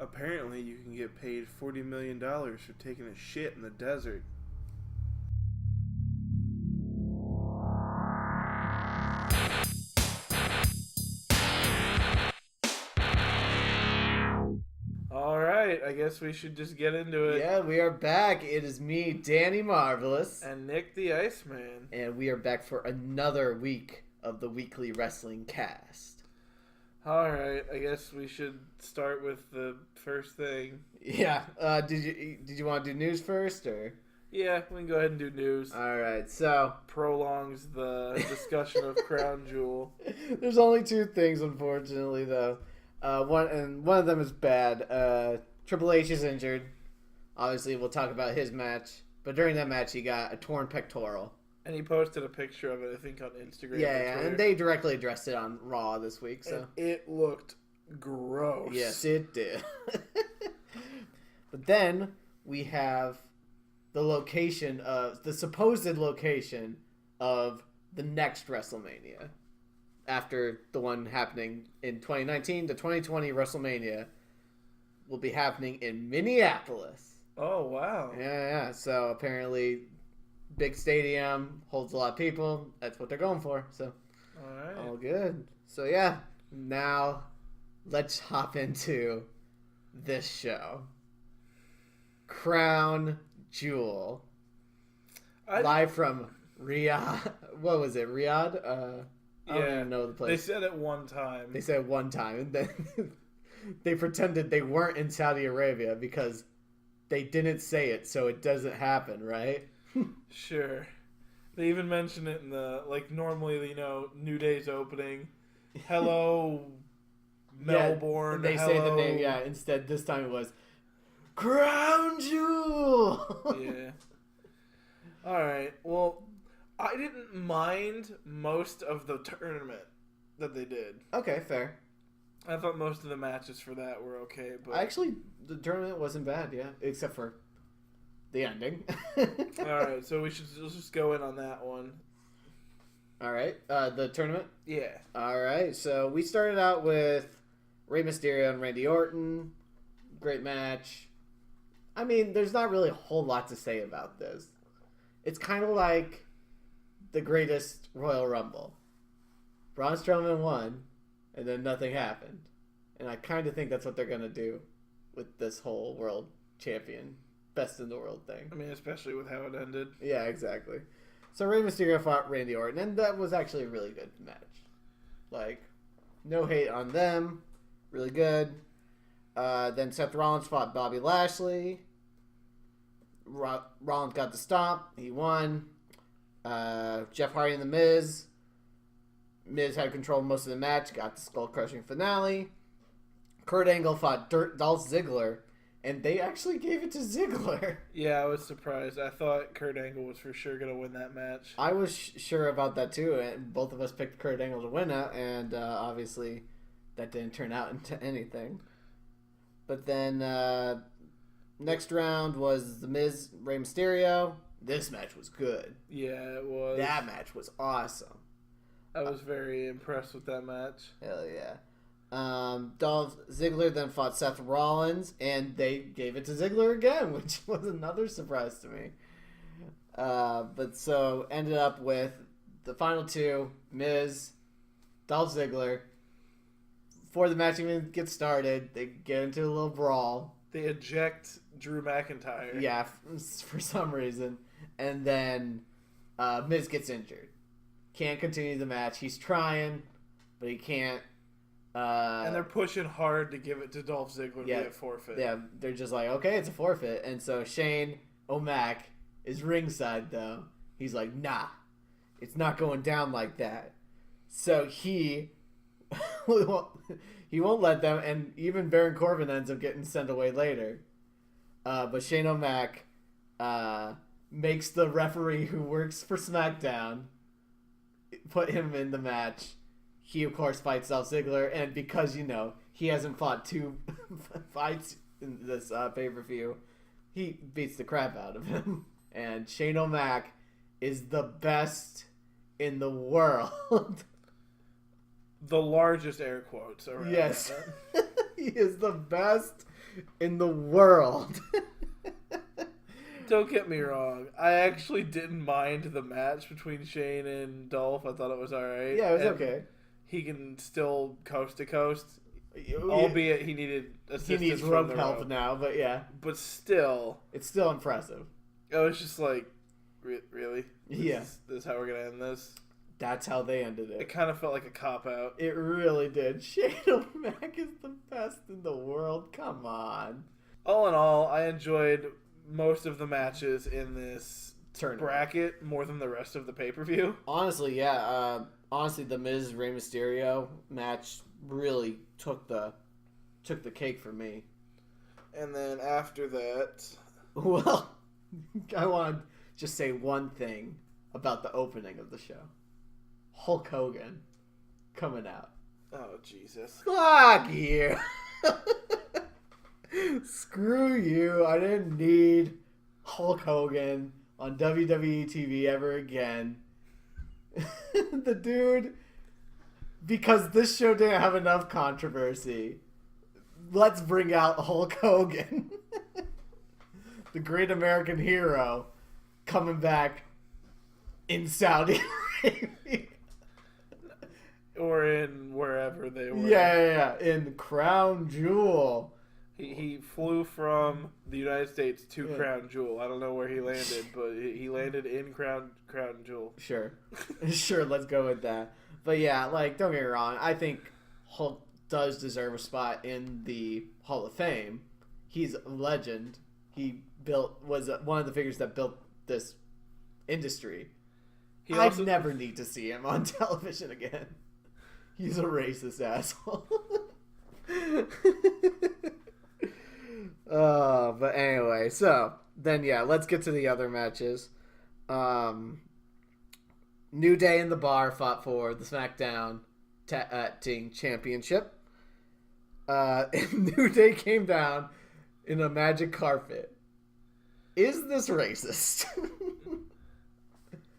Apparently, you can get paid $40 million for taking a shit in the desert. Alright, I guess we should just get into it. Yeah, we are back. It is me, Danny Marvelous. And Nick the Iceman. And we are back for another week of the weekly wrestling cast. Alright, I guess we should start with the first thing. Yeah, did you want to do news first, or? Yeah, we can go ahead and do news. Alright, so... Prolongs the discussion of Crown Jewel. There's only two things, unfortunately, though. One of them is bad. Triple H is injured. Obviously, we'll talk about his match. But during that match, he got a torn pectoral. And he posted a picture of it, I think, on Instagram. Yeah, and they directly addressed it on Raw this week. So and it looked gross. Yes, it did. But then we have the supposed location of the next WrestleMania. After the one happening in 2019, the 2020 WrestleMania will be happening in Minneapolis. Oh, wow. Yeah. So apparently, big stadium, holds a lot of people. That's what they're going for. So, all right. All good. So, yeah. Now, let's hop into this show. Crown Jewel. Live from Riyadh. What was it? Riyadh? I don't even know the place. They said it one time. And then they pretended they weren't in Saudi Arabia because they didn't say it, so it doesn't happen, right? Sure. They even mention it in normally, New Day's opening. Hello, Melbourne. Yeah, they say the name, instead this time it was Crown Jewel! Yeah. Alright, well... I didn't mind most of the tournament that they did. Okay, fair. I thought most of the matches for that were okay, but actually, the tournament wasn't bad, yeah, except for the ending. All right, so let's just go in on that one. All right, the tournament. Yeah. All right, so we started out with Rey Mysterio and Randy Orton. Great match. I mean, there's not really a whole lot to say about this. It's kind of like the greatest Royal Rumble. Braun Strowman won, and then nothing happened. And I kind of think that's what they're going to do with this whole world champion, best in the world thing. I mean, especially with how it ended. Yeah, exactly. So Rey Mysterio fought Randy Orton, and that was actually a really good match. No hate on them. Really good. Then Seth Rollins fought Bobby Lashley. Rollins got the stomp. He won. Jeff Hardy and The Miz. Miz had control of most of the match, got the skull-crushing finale. Kurt Angle fought Dolph Ziggler, and they actually gave it to Ziggler. Yeah, I was surprised. I thought Kurt Angle was for sure going to win that match. I was sure about that too, and both of us picked Kurt Angle to win it, and obviously that didn't turn out into anything. But then next round was The Miz, Rey Mysterio. This match was good. Yeah, it was. That match was awesome. I was very impressed with that match. Hell yeah. Dolph Ziggler then fought Seth Rollins, and they gave it to Ziggler again, which was another surprise to me. But so ended up with the final two, Miz, Dolph Ziggler. Before the match even gets started, they get into a little brawl. They eject Drew McIntyre. Yeah, for some reason. And then Miz gets injured. Can't continue the match. He's trying, but he can't. And they're pushing hard to give it to Dolph Ziggler to get forfeit. Yeah, they're just like, okay, it's a forfeit. And so Shane O'Mac is ringside, though. He's like, nah, it's not going down like that. So he won't let them, and even Baron Corbin ends up getting sent away later. But Shane O'Mac makes the referee who works for SmackDown put him in the match. He, of course, fights Dolph Ziggler, and because, he hasn't fought two fights in this pay-per-view, he beats the crap out of him. And Shane O'Mac is the best in the world. The largest air quotes around. Yes. He is the best in the world. Don't get me wrong. I actually didn't mind the match between Shane and Dolph. I thought it was alright. Yeah, it was And okay. he can still coast to coast. Albeit he needed assistance. He needs from rope the help rope. now, but yeah. But still. It's still impressive. I was just like, really? Yeah. This is how we're going to end this? That's how they ended It it. kind of felt like a cop-out. It really did. Shane O'Mac is the best in the world. Come on. All in all, I enjoyed most of the matches in this Tournament. bracket more than the rest of the pay-per-view. Honestly, yeah. Honestly, the Miz Rey Mysterio match really took the cake for me. And then after that... Well, I want to just say one thing about the opening of the show. Hulk Hogan coming out. Oh, Jesus. Fuck you. Screw you. I didn't need Hulk Hogan on WWE TV ever again. The dude, because this show didn't have enough controversy, let's bring out Hulk Hogan. The great American hero coming back in Saudi Arabia. Or in wherever they were. Yeah. In Crown Jewel. He flew from the United States to Crown Jewel. I don't know where he landed, but he landed in Crown Jewel. Sure. Sure, let's go with that. But yeah, like, don't get me wrong. I think Hulk does deserve a spot in the Hall of Fame. He's a legend. He was one of the figures that built this industry. I'd never need to see him on television again. He's a racist asshole. But anyway, so then yeah, let's get to the other matches. New Day and the Bar fought for the SmackDown Team Championship. And New Day came down in a magic carpet. Is this racist?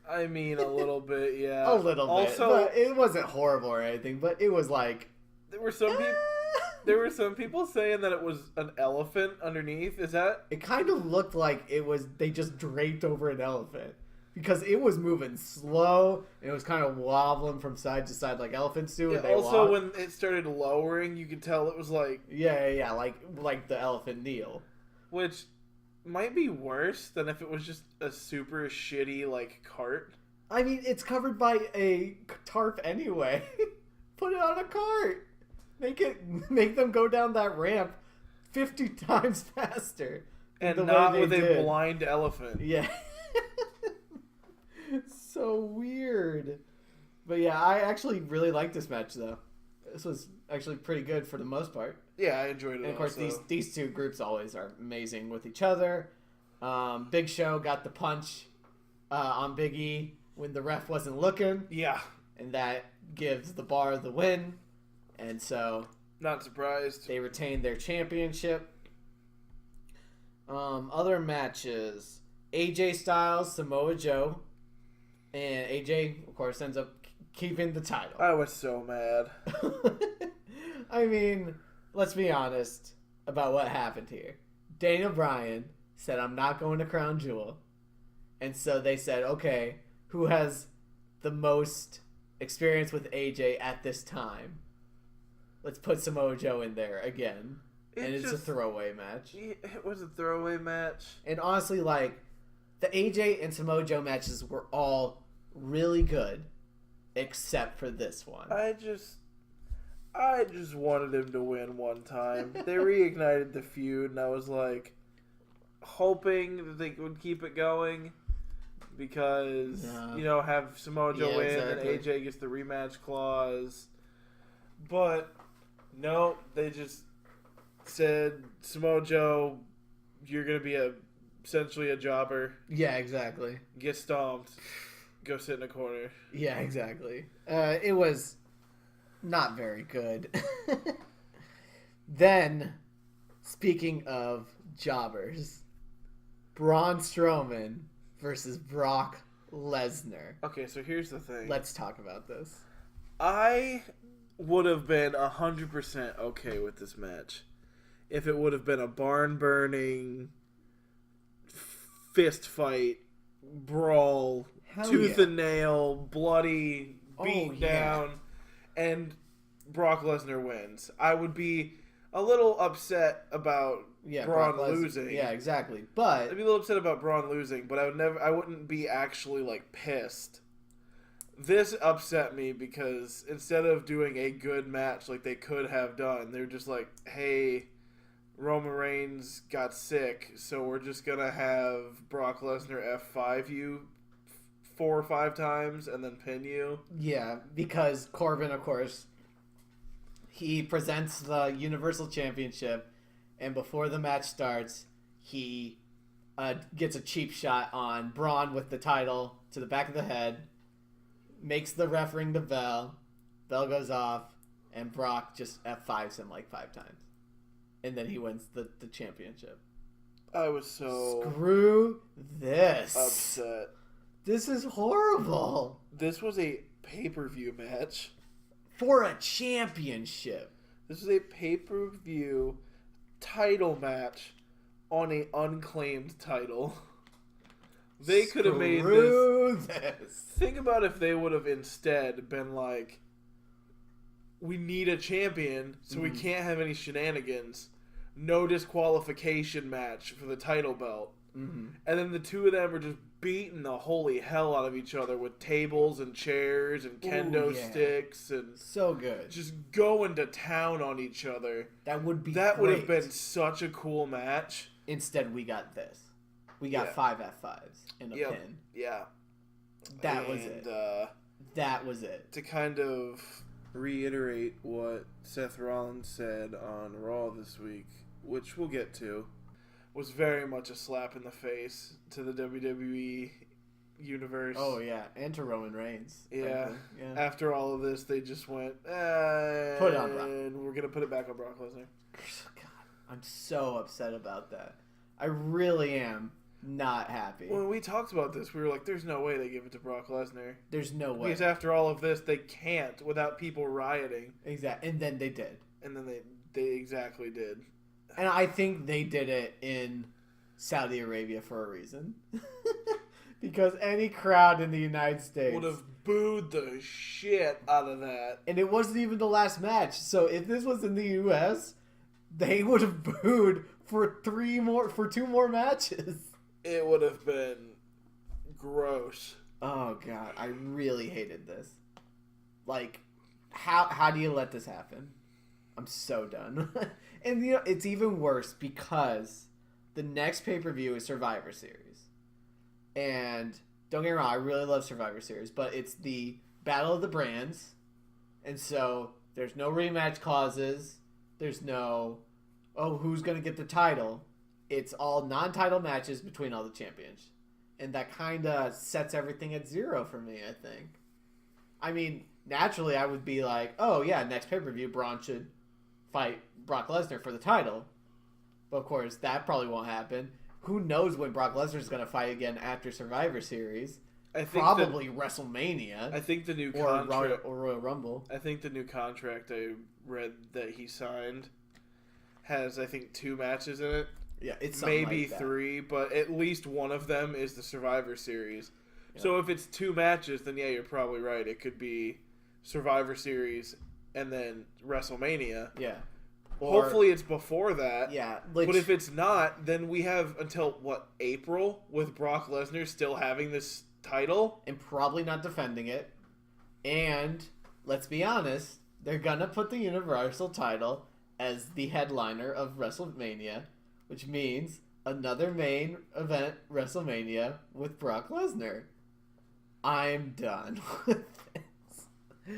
I mean, a little bit, yeah. A little bit. Also, But it wasn't horrible or anything, but it was like... there were some people saying that it was an elephant underneath. Is that... It kind of looked like it was... They just draped over an elephant. Because it was moving slow, and it was kind of wobbling from side to side like elephants do when they also, walk. when it started lowering, you could tell it was like... Yeah, like the elephant kneel. Which might be worse than if it was just a super shitty, like, cart. I mean, it's covered by a tarp anyway. Put it on a cart. Make them go down that ramp 50 times faster. And not with a blind elephant. Yeah. So weird. But yeah, I actually really liked this match, though. This was actually pretty good for the most part. Yeah, I enjoyed it. And of course, also. these two groups always are amazing with each other. Big Show got the punch on Big E when the ref wasn't looking. Yeah. And that gives the Bar the win. And so... Not surprised. They retained their championship. Other matches. AJ Styles, Samoa Joe. And AJ, of course, ends up keeping the title. I was so mad. I mean, let's be honest about what happened here. Daniel Bryan said, I'm not going to Crown Jewel. And so they said, okay, who has the most experience with AJ at this time? Let's put Samoa Joe in there again. And it's a throwaway match. It was a throwaway match. And honestly, like, the AJ and Samoa Joe matches were all really good, except for this one. I just wanted him to win one time. They reignited the feud, and I was like, hoping that they would keep it going because, have Samoa Joe win exactly. and AJ gets the rematch clause. But, no, they just said, Samoa Joe, you're going to be essentially a jobber. Yeah, exactly. Get stomped. Go sit in a corner. Yeah, exactly. It was not very good. Then, speaking of jobbers, Braun Strowman versus Brock Lesnar. Okay, so here's the thing. Let's talk about this. I would have been 100% okay with this match if it would have been a barn burning fist fight, brawl, tooth and nail, bloody, beat down, and Brock Lesnar wins. I would be a little upset about Braun losing. Yeah, exactly. But I'd be a little upset about Braun losing, but I wouldn't be actually like pissed. This upset me because instead of doing a good match like they could have done, they're just like, hey, Roman Reigns got sick, so we're just going to have Brock Lesnar F5 you 4 or 5 times and then pin you. Yeah, because Corbin, of course, he presents the Universal Championship, and before the match starts, he gets a cheap shot on Braun with the title to the back of the head, makes the ref ring the bell goes off, and Brock just F5s him like 5 times. And then he wins the championship. I was so... Screw this. Upset. This is horrible. This was a pay-per-view match. For a championship. This is a pay-per-view title match on an unclaimed title. They could have made this. Think about if they would have instead been like, we need a champion, so we can't have any shenanigans. No disqualification match for the title belt. Mm-hmm. And then the two of them are just beating the holy hell out of each other with tables and chairs and kendo sticks and so good. Just going to town on each other. That would be That great. would have been such a cool match. Instead, we got this. We got 5 F5s in a pin. Yeah. That was it. That was it. To kind of reiterate what Seth Rollins said on Raw this week, which we'll get to, was very much a slap in the face to the WWE universe. Oh, yeah. And to Roman Reigns. Yeah. Yeah. After all of this, they just went, put it on Brock. And we're going to put it back on Brock Lesnar. God, I'm so upset about that. I really am not happy. When we talked about this, we were like, there's no way they give it to Brock Lesnar. There's no way. Because after all of this, they can't without people rioting. Exactly. And then they did. And then they exactly did. And I think they did it in Saudi Arabia for a reason. Because any crowd in the United States would have booed the shit out of that. And it wasn't even the last match. So if this was in the US, they would have booed for 2 more matches. It would have been gross. Oh god, I really hated this. Like, how do you let this happen? I'm so done. And you know, it's even worse because the next pay-per-view is Survivor Series. And don't get me wrong, I really love Survivor Series, but it's the Battle of the Brands. And so there's no rematch clauses. There's no, who's going to get the title? It's all non-title matches between all the champions. And that kind of sets everything at 0 for me, I think. I mean, naturally I would be like, oh yeah, next pay-per-view, Braun should fight Brock Lesnar for the title. But of course, that probably won't happen. Who knows when Brock Lesnar is going to fight again after Survivor Series? I think probably WrestleMania. I think the new contract or Royal Rumble. I think the new contract I read that he signed has, I think, 2 matches in it. Yeah, it's maybe like 3, but at least one of them is the Survivor Series. Yeah. So if it's 2 matches, then yeah, you're probably right. It could be Survivor Series and then WrestleMania. Yeah. Or, hopefully it's before that. Yeah. But if it's not, then we have until, April with Brock Lesnar still having this title? And probably not defending it. And, let's be honest, they're going to put the Universal title as the headliner of WrestleMania, which means another main event WrestleMania with Brock Lesnar. I'm done with this.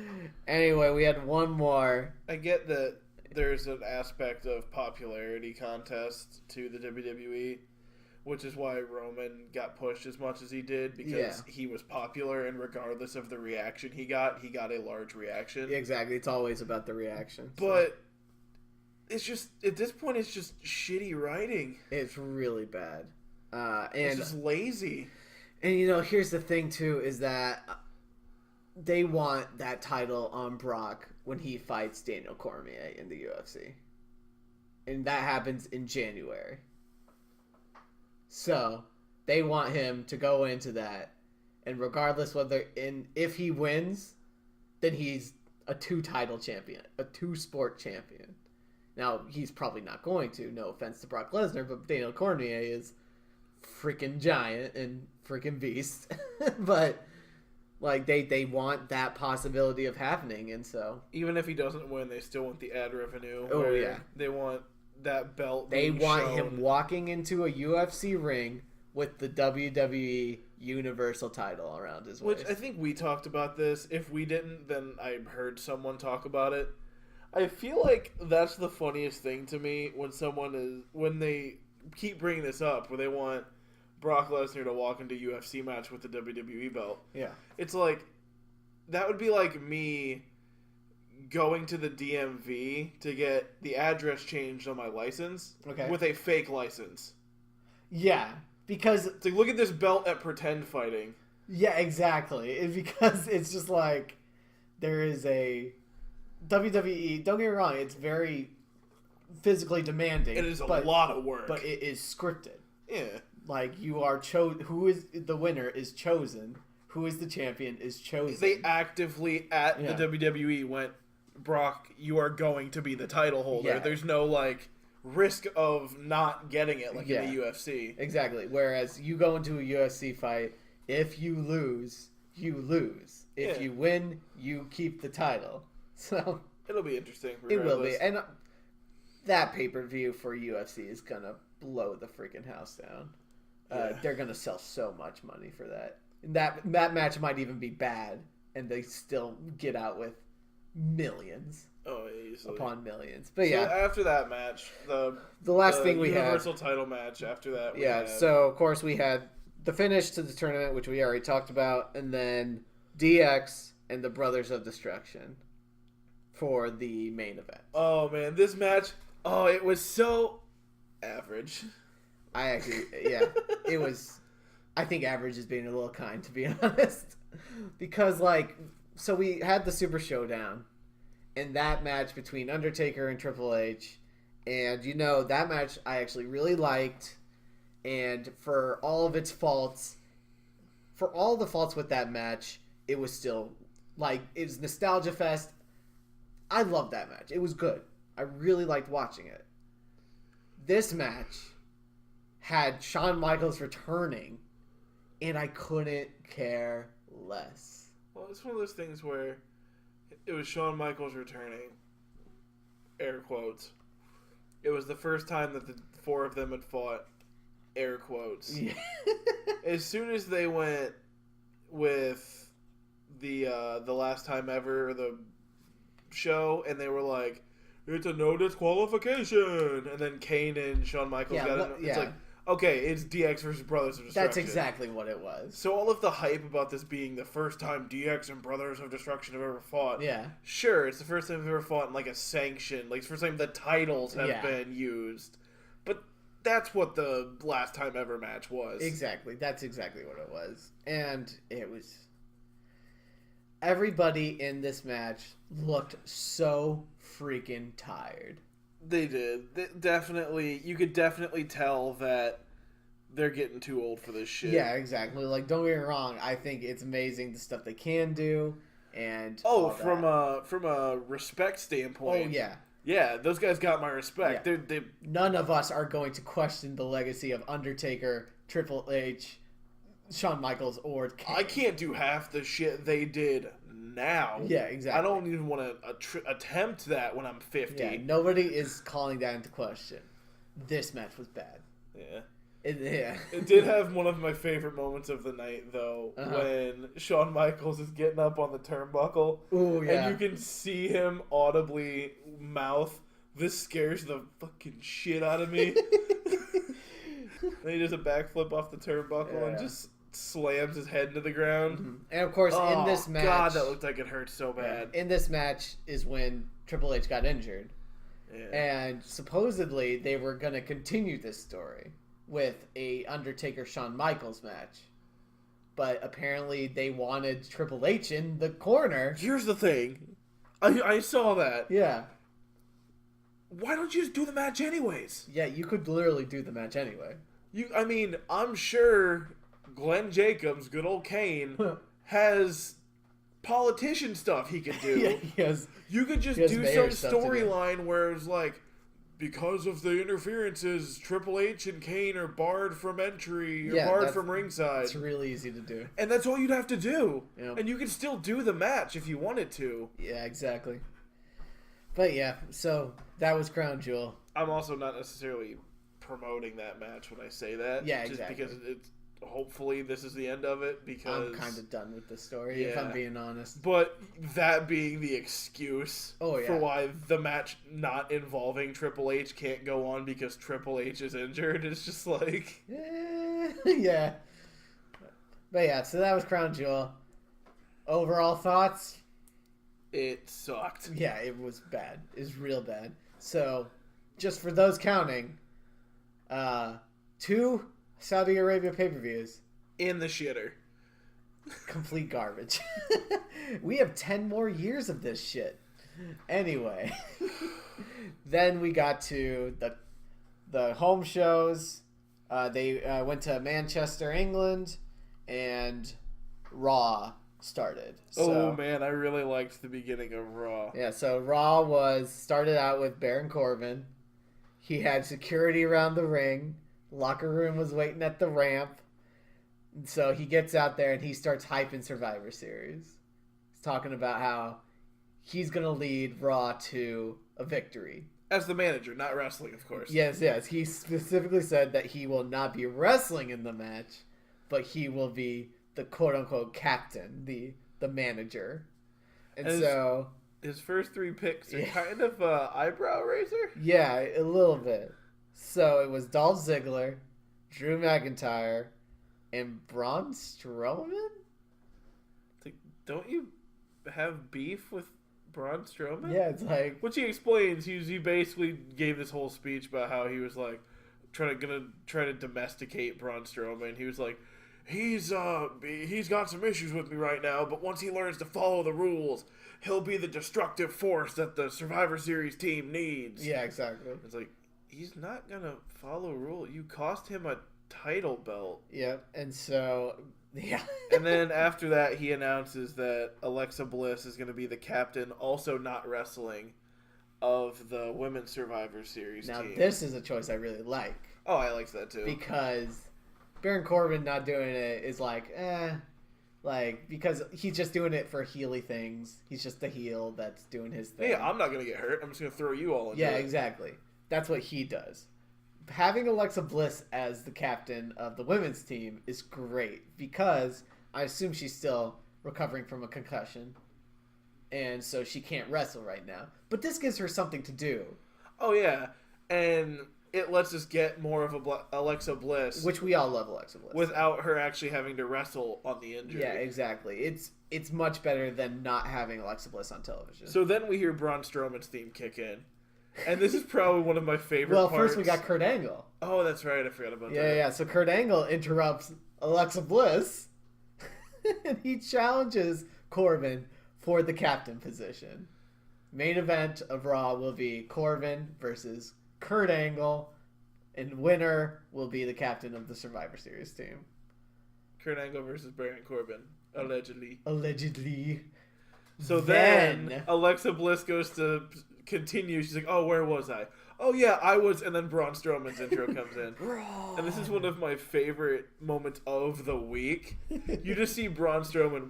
Anyway, we had one more. I get that there's an aspect of popularity contest to the WWE, which is why Roman got pushed as much as he did, because he was popular, and regardless of the reaction he got a large reaction. Exactly. It's always about the reaction. But it's just, at this point, it's just shitty writing. It's really bad. And it's just lazy. And, you know, here's the thing, too, is that they want that title on Brock when he fights Daniel Cormier in the UFC. and that happens in January. So they want him to go into that, and regardless if he wins, then he's a 2-title champion, a 2-sport champion. Now he's probably not going to. No offense to Brock Lesnar, but Daniel Cormier is freaking giant and freaking beast. But like they want that possibility of happening, and so even if he doesn't win, they still want the ad revenue. Oh yeah, they want that belt. They want shown. him walking into a UFC ring with the WWE Universal title around his waist. Which I think we talked about this. If we didn't, then I heard someone talk about it. I feel like that's the funniest thing to me when they keep bringing this up, where they want Brock Lesnar to walk into a UFC match with the WWE belt. Yeah. It's like, that would be like me going to the DMV to get the address changed on my license with a fake license. Yeah, because... It's like, look at this belt at Pretend Fighting. Yeah, exactly. Because it's just like, there is a... WWE, don't get me wrong, it's very physically demanding. It is a lot of work. But it is scripted. Yeah. Like, you are who is the winner is chosen. Who is the champion is chosen. They actively, at the WWE, went, Brock, you are going to be the title holder. Yeah. There's no, like, risk of not getting it, like in the UFC. Exactly. Whereas you go into a UFC fight, if you lose, you lose. If you win, you keep the title. So it'll be interesting. Regardless. It will be. And that pay-per-view for UFC is going to blow the freaking house down. They're going to sell so much money for that. And that match might even be bad, and they still get out with millions. Oh, easily. Upon millions. But yeah. So after that match, the last thing we had. Universal title match after that. So of course we had the finish to the tournament, which we already talked about, and then DX and the Brothers of Destruction for the main event. Oh, man. This match, it was so average. I actually, it was, I think average is being a little kind, to be honest. Because, like, so we had the Super Showdown, and that match between Undertaker and Triple H, and, that match I actually really liked, and for all of its faults, for all the faults with that match, it was still, like, it was Nostalgia Fest. I loved that match. It was good. I really liked watching it. This match had Shawn Michaels returning, and I couldn't care less. Well, it's one of those things where it was Shawn Michaels returning, air quotes. It was the first time that the four of them had fought, air quotes. Yeah. As soon as they went with the last time ever, the show, and they were like, it's a no disqualification, and then Kane and Shawn Michaels got in. It's like, okay, it's DX versus Brothers of Destruction. That's exactly what it was. So all of the hype about this being the first time DX and Brothers of Destruction have ever fought, yeah, sure, it's the first time they've ever fought in like a sanction, like it's the first time the titles have been used, but that's what the last time ever match was. Exactly, that's exactly what it was, and it was. Everybody in this match looked so freaking tired. They did. You could definitely tell that they're getting too old for this shit. Yeah, exactly. Like, don't get me wrong. I think it's amazing the stuff they can do, and from a respect standpoint. Oh yeah. Yeah, those guys got my respect. Yeah. They None of us are going to question the legacy of Undertaker, Triple H, Shawn Michaels, or Kane. I can't do half the shit they did now. Yeah, exactly. I don't even want to attempt that when I'm 50. Yeah, nobody is calling that into question. This match was bad. Yeah. It did have one of my favorite moments of the night, though, when Shawn Michaels is getting up on the turnbuckle. Ooh, yeah. And you can see him audibly mouth, "This scares the fucking shit out of me." Then he does a backflip off the turnbuckle and just slams his head into the ground. Mm-hmm. And of course, in this match... God, that looked like it hurt so bad. In this match is when Triple H got injured. Yeah. And supposedly they were going to continue this story with a Undertaker-Shawn Michaels match. But apparently they wanted Triple H in the corner. Here's the thing. I saw that. Yeah. why don't you just do the match anyways? Yeah, you could literally do the match anyway. I mean, I'm sure Glenn Jacobs, good old Kane, has politician stuff he could do. Yeah, he has. You could just do some storyline where it's like, because of the interferences, Triple H and Kane are barred from entry, or barred from ringside. It's really easy to do. And that's all you'd have to do. Yep. And you could still do the match if you wanted to. Yeah, exactly. But yeah, so that was Crown Jewel. I'm also not necessarily promoting that match when I say that. Yeah, just exactly. because it's hopefully this is the end of it, because I'm kind of done with the story, if I'm being honest. But that being the excuse for why the match not involving Triple H can't go on because Triple H is injured, it's just like... yeah. But yeah, so that was Crown Jewel. Overall thoughts? It sucked. Yeah, it was bad. It was real bad. So, just for those counting, 2 Saudi Arabia pay-per-views. In the shitter. Complete garbage. We have 10 more years of this shit. Anyway. Then we got to the home shows. They went to Manchester, England, and Raw started. So, man, I really liked the beginning of Raw. Yeah, so Raw started out with Baron Corbin. He had security around the ring. Locker room was waiting at the ramp. So he gets out there and he starts hyping Survivor Series. He's talking about how he's going to lead Raw to a victory. As the manager, not wrestling, of course. Yes. He specifically said that he will not be wrestling in the match, but he will be the quote-unquote captain, the manager. And so... His first 3 picks are kind of an eyebrow raiser? Yeah, a little bit. So it was Dolph Ziggler, Drew McIntyre, and Braun Strowman? Don't you have beef with Braun Strowman? Yeah, it's like... Which he explains. He basically gave this whole speech about how he was like gonna try to domesticate Braun Strowman. He was like, he's got some issues with me right now, but once he learns to follow the rules, he'll be the destructive force that the Survivor Series team needs. Yeah, exactly. It's like, he's not gonna follow rules. You cost him a title belt. Yep, and so, yeah. And then after that, he announces that Alexa Bliss is gonna be the captain, also not wrestling, of the Women's Survivor Series team. Now, this is a choice I really like. Oh, I like that too. Because Baron Corbin not doing it is because he's just doing it for heely things. He's just the heel that's doing his thing. Yeah, I'm not going to get hurt. I'm just going to throw you all into it. Yeah, it. exactly. That's what he does. Having Alexa Bliss as the captain of the women's team is great because I assume she's still recovering from a concussion. And so she can't wrestle right now. But this gives her something to do. Oh, yeah. And it lets us get more of Alexa Bliss. Which we all love Alexa Bliss. Without her actually having to wrestle on the injury. Yeah, exactly. It's much better than not having Alexa Bliss on television. So then we hear Braun Strowman's theme kick in. And this is probably one of my favorite parts. Well, first we got Kurt Angle. Oh, that's right. I forgot about that. Yeah. So Kurt Angle interrupts Alexa Bliss. And he challenges Corbin for the captain position. Main event of Raw will be Corbin versus Kurt Angle, and winner will be the captain of the Survivor Series team. Kurt Angle versus Baron Corbin, allegedly. So then Alexa Bliss goes to continue. She's like, oh, where was I? Oh, yeah, I was. And then Braun Strowman's intro comes in. And this is one of my favorite moments of the week. You just see Braun Strowman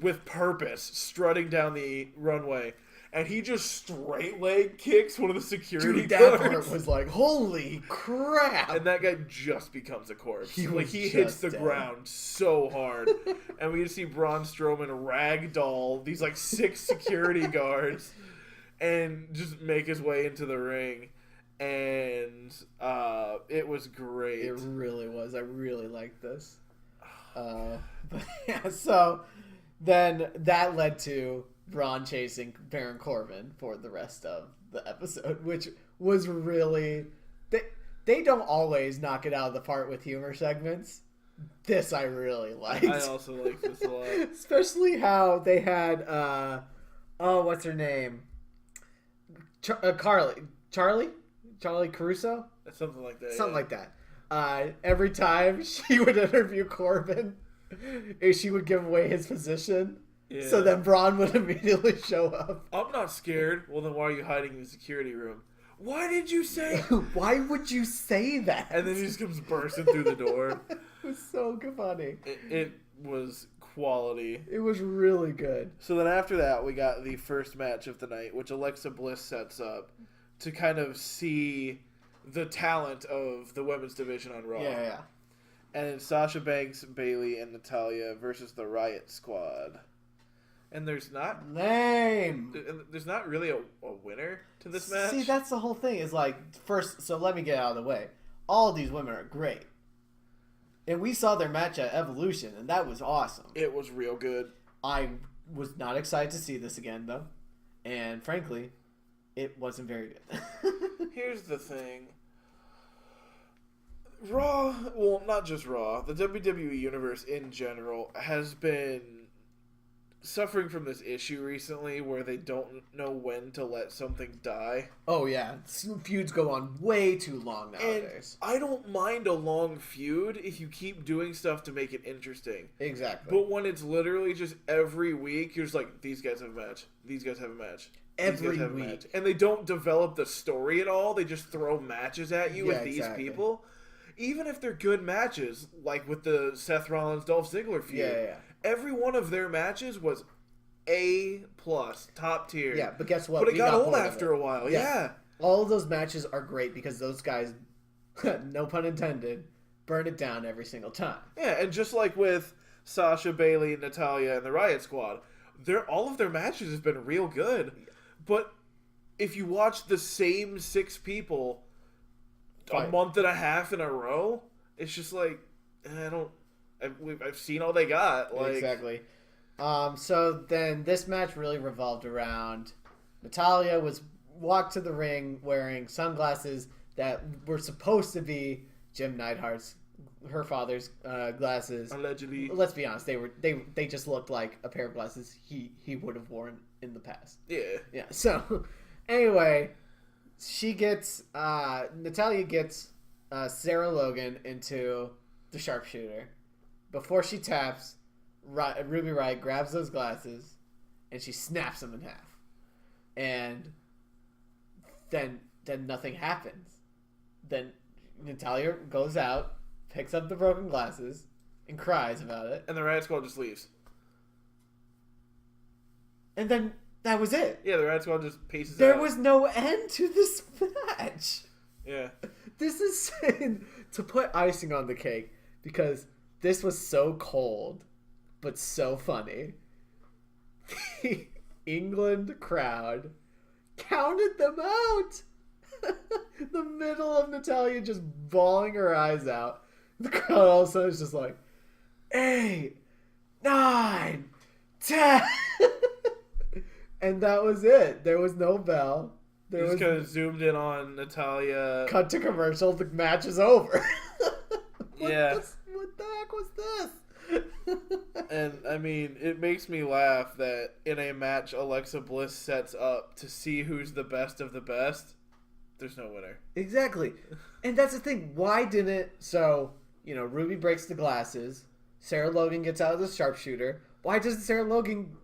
with purpose strutting down the runway. And he just straight leg kicks one of the security guards. That part was like, holy crap. And that guy just becomes a corpse. He hits the ground so hard. And we just see Braun Strowman ragdoll these 6 security guards and just make his way into the ring. And it was great. It really was. I really liked this. But yeah, so then that led to Braun chasing Baron Corbin for the rest of the episode, which was really... They don't always knock it out of the park with humor segments. This I really liked. I also like this a lot. Especially how they had... what's her name? Charlie Caruso, Something like that. something like that. Every time she would interview Corbin, she would give away his position. Yeah. So then Braun would immediately show up. I'm not scared. Well, then why are you hiding in the security room? Why did you say? Why would you say that? And then he just comes bursting through the door. It was so funny. It was quality. It was really good. So then after that, we got the first match of the night, which Alexa Bliss sets up to kind of see the talent of the women's division on Raw. Yeah. And it's Sasha Banks, Bayley, and Natalya versus the Riot Squad. And there's not really a winner to this match. See, that's the whole thing. Is like, first, so let me get out of the way. All of these women are great. And we saw their match at Evolution, and that was awesome. It was real good. I was not excited to see this again, though. And frankly, it wasn't very good. Here's the thing. Raw, well, not just Raw, the WWE Universe in general has been suffering from this issue recently where they don't know when to let something die. Oh, yeah. Feuds go on way too long nowadays. And I don't mind a long feud if you keep doing stuff to make it interesting. Exactly. But when it's literally just every week, you're just like, these guys have a match. These guys have a match. Every week. And they don't develop the story at all. They just throw matches at you with these people. Even if they're good matches, like with the Seth Rollins Dolph Ziggler feud. Yeah. Every one of their matches was A+, top tier. Yeah, but guess what? But it got old after a while. Yeah. All of those matches are great because those guys, no pun intended, burn it down every single time. Yeah, and just like with Sasha, Bayley, Natalya, and the Riot Squad, all of their matches have been real good. But if you watch the same 6 people a month and a half in a row, it's just like, I've seen all they got. Like, exactly. So then this match really revolved around Natalya walked to the ring wearing sunglasses that were supposed to be Jim Neidhart's, her father's glasses. Allegedly. Let's be honest, they just looked like a pair of glasses he would have worn in the past. Yeah. So anyway, Natalya gets Sarah Logan into the sharpshooter. Before she taps, Ruby Riott grabs those glasses and she snaps them in half. And then nothing happens. Then Natalya goes out, picks up the broken glasses, and cries about it. And the Riot Squad just leaves. And then that was it. Yeah, the Riot Squad just paces out. There was no end to this match. Yeah. This is to put icing on the cake because this was so cold, but so funny. The England crowd counted them out. The middle of Natalya just bawling her eyes out. The crowd all of a sudden is just like, 8, 9, 10. And that was it. There was no bell. They just kind of zoomed in on Natalya. Cut to commercial. The match is over. What the heck was this? And, I mean, it makes me laugh that in a match Alexa Bliss sets up to see who's the best of the best, there's no winner. Exactly. And that's the thing. Why didn't... So, Ruby breaks the glasses. Sarah Logan gets out of the sharpshooter. Why doesn't Sarah Logan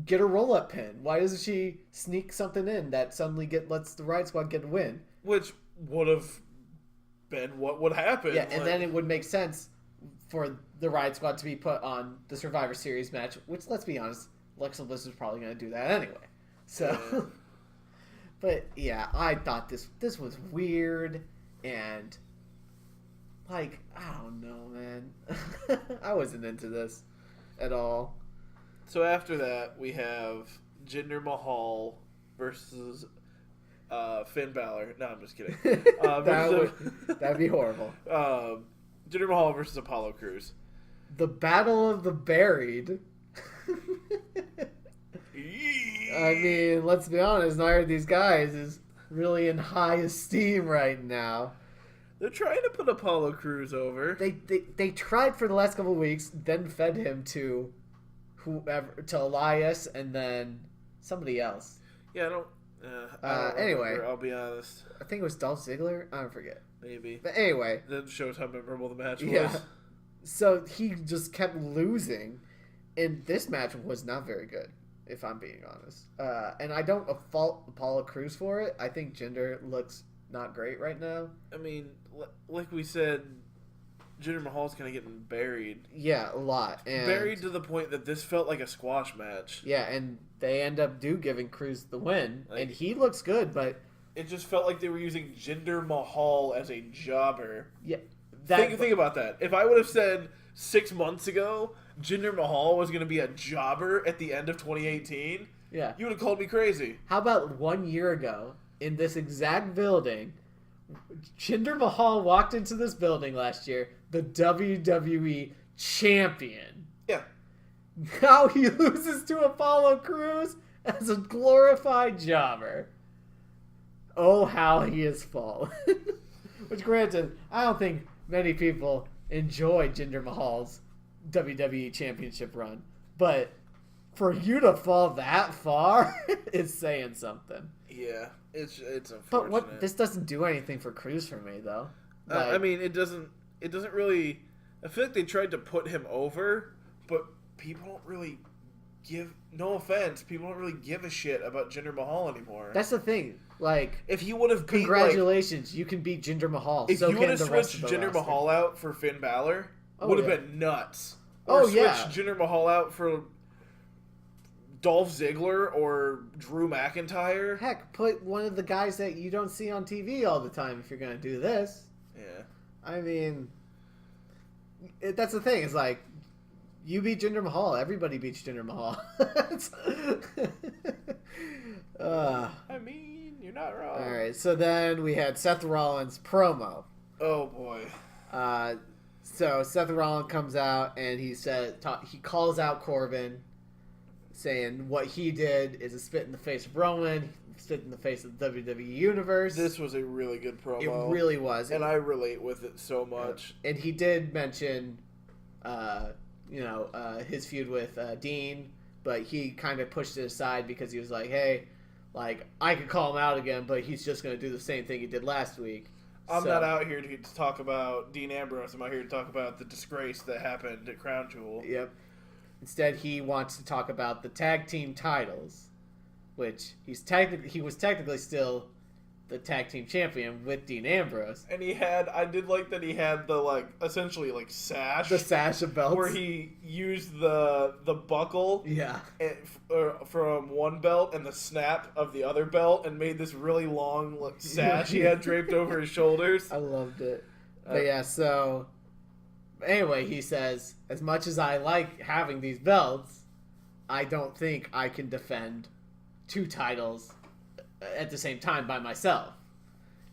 get a roll-up pin? Why doesn't she sneak something in that suddenly lets the Riot Squad get a win? Which would have been what would happen. Yeah, and then it would make sense for the Riot Squad to be put on the Survivor Series match, which, let's be honest, Alexa Bliss was probably going to do that anyway. So, yeah. But yeah, I thought this was weird, and like, I don't know, man. I wasn't into this at all. So after that, we have Jinder Mahal versus Finn Balor. No, I'm just kidding. That'd be horrible. Jinder Mahal versus Apollo Crews. The Battle of the Buried. I mean, let's be honest, neither of these guys is really in high esteem right now. They're trying to put Apollo Crews over. They tried for the last couple of weeks, then fed him to Elias and then somebody else. Yeah, I don't Anyway, remember, I'll be honest. I think it was Dolph Ziggler. I don't forget. Maybe. But anyway, That shows how memorable the match was. yeah. So he just kept losing, and this match was not very good, if I'm being honest. And I don't fault Apollo Crews for it. I think Jinder looks not great right now. I mean, like we said, Jinder Mahal's kind of getting buried. Yeah, a lot. And Buried to the point that this felt like a squash match. yeah, and they end up giving Crews the win, Like, and he looks good, but it just felt like they were using Jinder Mahal as a jobber. yeah, Think about that. If I would have said 6 months ago Jinder Mahal was going to be a jobber at the end of 2018, yeah. you would have called me crazy. How about 1 year ago in this exact building, Jinder Mahal walked into this building last year, the WWE champion. Yeah. Now he loses to Apollo Crews as a glorified jobber. Oh, how he has fallen. Which, granted, I don't think many people enjoy Jinder Mahal's WWE Championship run. But for you to fall that far is saying something. Yeah, it's unfortunate. But what this doesn't do anything for Crews for me, though. I mean, it doesn't really. I feel like they tried to put him over, but people don't really give. No offense, people don't really give a shit about Jinder Mahal anymore. That's the thing. Like, if he would have beat, congratulations, you can beat Jinder Mahal. If so you can would have the rest switched of the Jinder roster. Mahal out for Finn Balor, Oh, would have yeah. been nuts. Oh, Or yeah. switch Jinder Mahal out for Dolph Ziggler or Drew McIntyre. Heck, put one of the guys that you don't see on TV all the time if you're going to do this. Yeah. I mean, that's the thing. It's like, you beat Jinder Mahal. Everybody beats Jinder Mahal. I mean, you're not wrong. All right, so then we had Seth Rollins promo. Oh boy. So Seth Rollins comes out and he calls out Corbin, saying what he did is a spit in the face of Roman, spit in the face of the WWE Universe. This was a really good promo. It really was, and I relate with it so much. And he did mention, his feud with Dean, but he kind of pushed it aside because he was like, hey, like, I could call him out again, but he's just going to do the same thing he did last week. I'm not out here to talk about Dean Ambrose. I'm out here to talk about the disgrace that happened at Crown Jewel. Yep. Instead, he wants to talk about the tag team titles, which he was technically still the tag team champion with Dean Ambrose. And I did like that he had the, essentially, sash. The sash of belts. Where he used the buckle Yeah. from one belt and the snap of the other belt and made this really long sash he had draped over his shoulders. I loved it. But yeah, so anyway, he says, as much as I like having these belts, I don't think I can defend 2 titles at the same time by myself.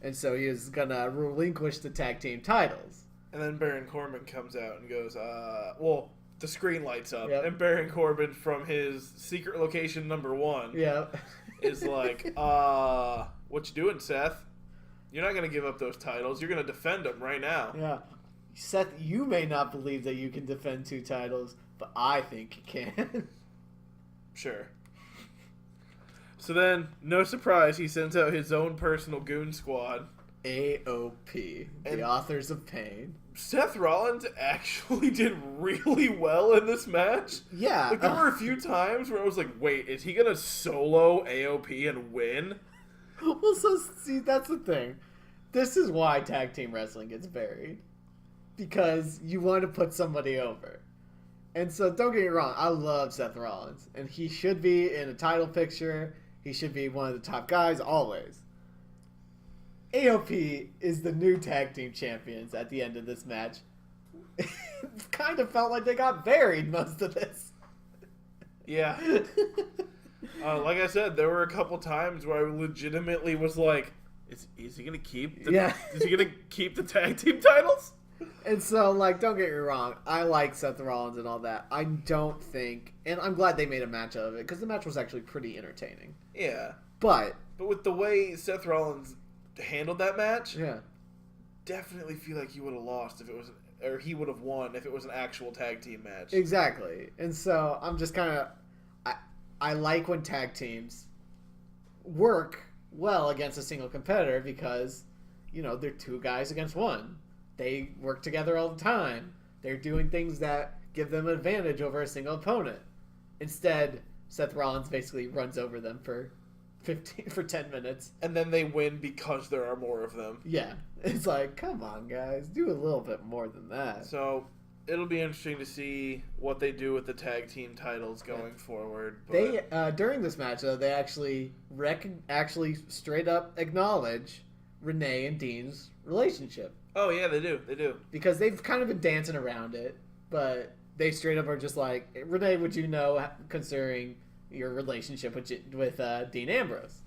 And so he is going to relinquish the tag team titles. And then Baron Corbin comes out and goes, the screen lights up. Yep. And Baron Corbin from his secret location number 1 Yeah. is like, what you doing, Seth? You're not going to give up those titles. You're going to defend them right now. Yeah. Seth, you may not believe that you can defend 2 titles, but I think you can. Sure. So then, no surprise, he sends out his own personal goon squad. AOP, the authors of pain. Seth Rollins actually did really well in this match. Yeah. There were a few times where I was like, wait, is he going to solo AOP and win? Well, so, see, that's the thing. This is why tag team wrestling gets buried. Because you want to put somebody over. And so, don't get me wrong, I love Seth Rollins. And he should be in a title picture. He should be one of the top guys, always. AOP is the new tag team champions at the end of this match. It kind of felt like they got buried most of this. Yeah. Like I said, there were a couple times where I legitimately was like, is he going to keep is he going to keep the tag team titles? And so, don't get me wrong, I like Seth Rollins and all that. I don't think, and I'm glad they made a match out of it, because the match was actually pretty entertaining. Yeah. But with the way Seth Rollins handled that match, yeah, definitely feel like he would have lost if it was, or he would have won if it was an actual tag team match. Exactly. And so, I'm just kind of, I like when tag teams work well against a single competitor because, they're two guys against one. They work together all the time. They're doing things that give them an advantage over a single opponent. Instead, Seth Rollins basically runs over them for 10 minutes. And then they win because there are more of them. Yeah. It's like, come on, guys. Do a little bit more than that. So, it'll be interesting to see what they do with the tag team titles going forward. But... They during this match, though, they actually straight up acknowledge Renee and Dean's relationship. Oh, yeah, they do. They do. Because they've kind of been dancing around it, but they straight up are just like, Renee, would you know, considering your relationship with Dean Ambrose?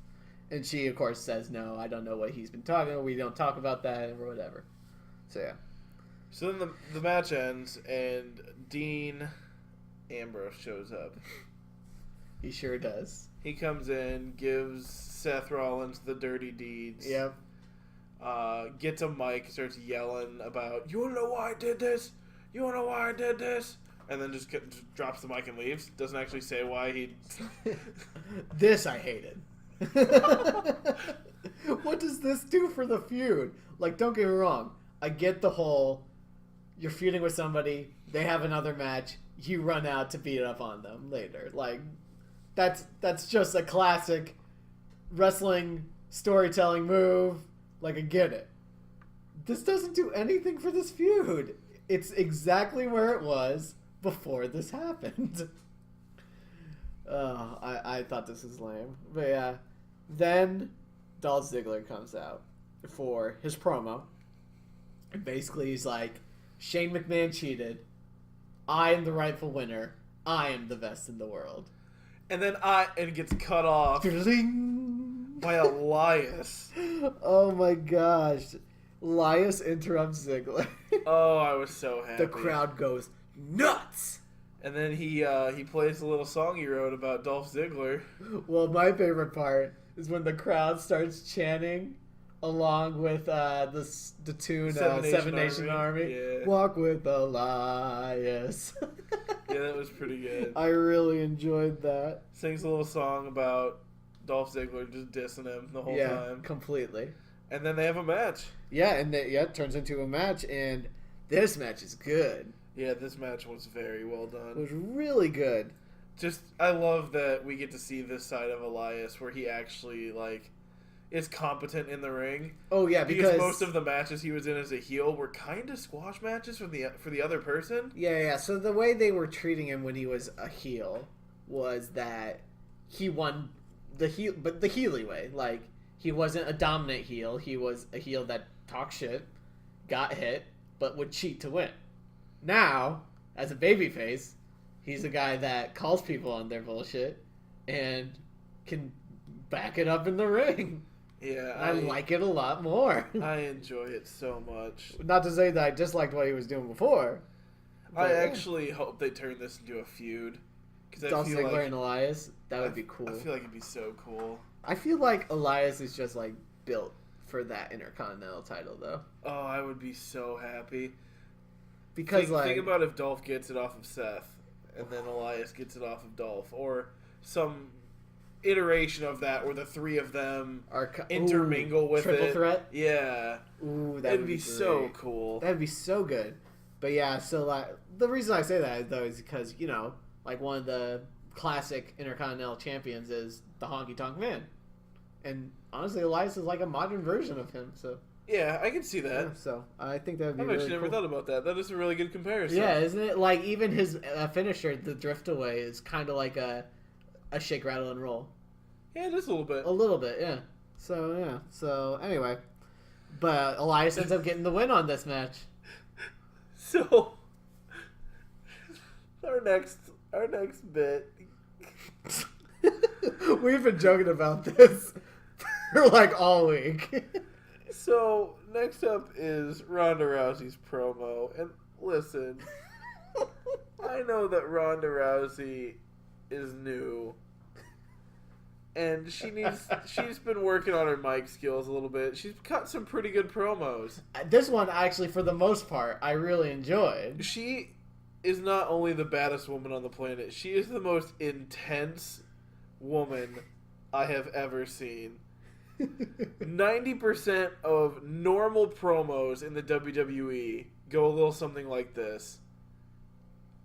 And she, of course, says, no, I don't know what he's been talking about. We don't talk about that or whatever. So, yeah. So then the match ends, and Dean Ambrose shows up. He sure does. He comes in, gives Seth Rollins the dirty deeds. Yep. Gets a mic, starts yelling about, you wanna know why I did this? You wanna know why I did this? And then just drops the mic and leaves. Doesn't actually say why he... This I hated. What does this do for the feud? Like, don't get me wrong. I get the whole, you're feuding with somebody, they have another match, you run out to beat up on them later. Like, that's just a classic wrestling storytelling move. Like, I get it. This doesn't do anything for this feud. It's exactly where it was before this happened. I thought this was lame. But yeah. Then Dolph Ziggler comes out for his promo. And basically he's like, Shane McMahon cheated. I am the rightful winner. I am the best in the world. And then it gets cut off by Elias. Oh my gosh. Elias interrupts Ziggler. Oh, I was so happy. The crowd goes nuts. And then he plays a little song he wrote about Dolph Ziggler. Well, my favorite part is when the crowd starts chanting along with the tune Seven Nation Army. Yeah. Walk with Elias. Yeah, that was pretty good. I really enjoyed that. Sings a little song about Dolph Ziggler just dissing him the whole time. Yeah, completely. And then they have a match. Yeah, and it turns into a match, and this match is good. Yeah, this match was very well done. It was really good. I love that we get to see this side of Elias where he actually, is competent in the ring. Oh, yeah, because most of the matches he was in as a heel were kind of squash matches for the other person. Yeah. So the way they were treating him when he was a heel was that he won the heel, but the Healy way. Like, he wasn't a dominant heel. He was a heel that talked shit, got hit, but would cheat to win. Now, as a babyface, he's a guy that calls people on their bullshit and can back it up in the ring. Yeah, I like it a lot more. I enjoy it so much. Not to say that I disliked what he was doing before. I actually hope they turn this into a feud. Dolph Ziggler and Elias, that would be cool. I feel like it'd be so cool. I feel like Elias is just built for that Intercontinental title, though. Oh, I would be so happy. Because think about if Dolph gets it off of Seth, and then Elias gets it off of Dolph, or some iteration of that where the three of them intermingle with triple it. Threat? Yeah. Ooh, that'd be so cool. That'd be so good. But yeah, so the reason I say that though is because, one of the classic Intercontinental champions is the Honky Tonk Man. And honestly, Elias is like a modern version of him, so yeah, I can see that. Yeah, so I think that would be I've really actually never thought about that. That is a really good comparison. Yeah, isn't it? Like, even his finisher, the drift away, is kind of like a shake, rattle, and roll. Yeah, just a little bit. A little bit, yeah. So, yeah. So, anyway. But Elias ends up getting the win on this match. So, our next bit. We've been joking about this for, all week. So, next up is Ronda Rousey's promo. And listen, I know that Ronda Rousey is new. And she's been working on her mic skills a little bit. She's cut some pretty good promos. This one, actually, for the most part, I really enjoyed. She is not only the baddest woman on the planet, she is the most intense woman I have ever seen. 90% of normal promos in the WWE go a little something like this.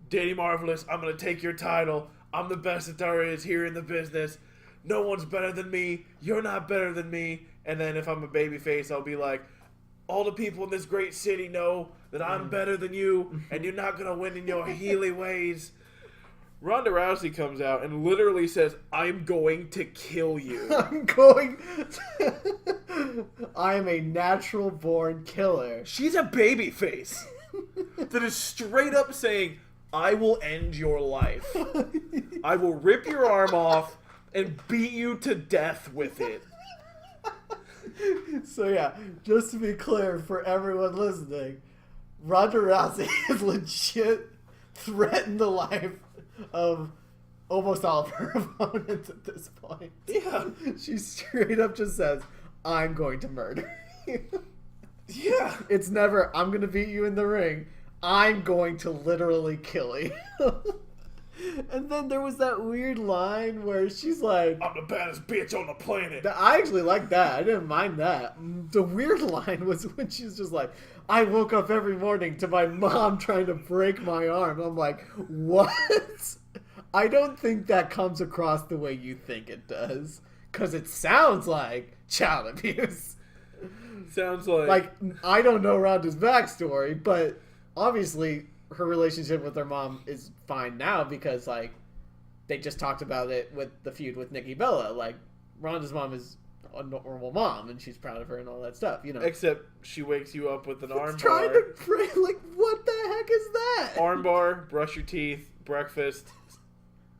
Danny Marvelous, I'm going to take your title. I'm the best that there is here in the business. No one's better than me. You're not better than me. And then if I'm a babyface, I'll be like, all the people in this great city know that I'm better than you, and you're not going to win in your heely ways. Ronda Rousey comes out and literally says, I'm going to kill you. I am a natural born killer. She's a babyface that is straight up saying, I will end your life. I will rip your arm off and beat you to death with it. So yeah, just to be clear for everyone listening, Ronda Rousey has legit threatened the life of almost all of her opponents at this point. Yeah. She straight up just says, I'm going to murder you. Yeah. It's never, I'm going to beat you in the ring. I'm going to literally kill you. And then there was that weird line where she's like, I'm the baddest bitch on the planet. I actually like that. I didn't mind that. The weird line was when she's just like, I woke up every morning to my mom trying to break my arm. I'm like, what? I don't think that comes across the way you think it does. Because it sounds like child abuse. Sounds like... Like, I don't know Ronda's backstory, but obviously her relationship with her mom is fine now because, like, they just talked about it with the feud with Nikki Bella. Like, Ronda's mom is a normal mom, and she's proud of her and all that stuff, you know. Except she wakes you up with an armbar. Trying to pray, like, what the heck is that? Armbar, brush your teeth, breakfast,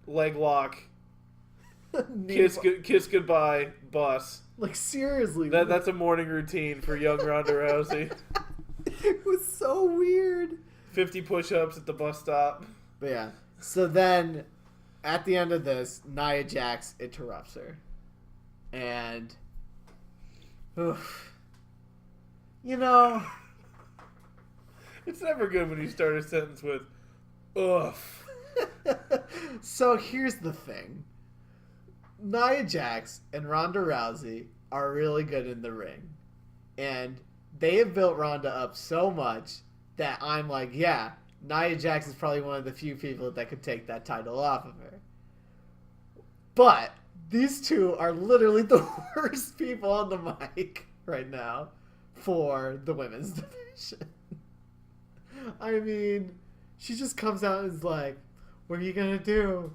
leg lock, kiss goodbye, bus. Like, seriously. That's a morning routine for young Ronda Rousey. It was so weird. 50 push-ups at the bus stop. But yeah. So then, at the end of this, Nia Jax interrupts her. And, oof. You know, it's never good when you start a sentence with, oof. So here's the thing. Nia Jax and Ronda Rousey are really good in the ring. And they have built Ronda up so much that I'm like, yeah, Nia Jax is probably one of the few people that could take that title off of her. But these two are literally the worst people on the mic right now for the women's division. I mean, she just comes out and is like, what are you going to do?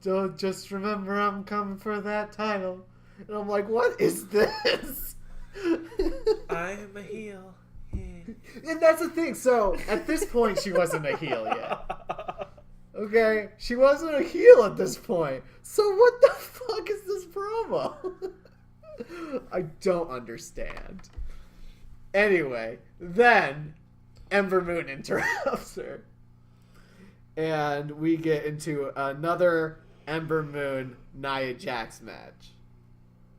Don't just remember I'm coming for that title. And I'm like, what is this? I'm a heel. And that's the thing. So, at this point, she wasn't a heel yet. Okay? She wasn't a heel at this point. So, what the fuck is this promo? I don't understand. Anyway, then Ember Moon interrupts her. And we get into another Ember Moon Nia Jax match.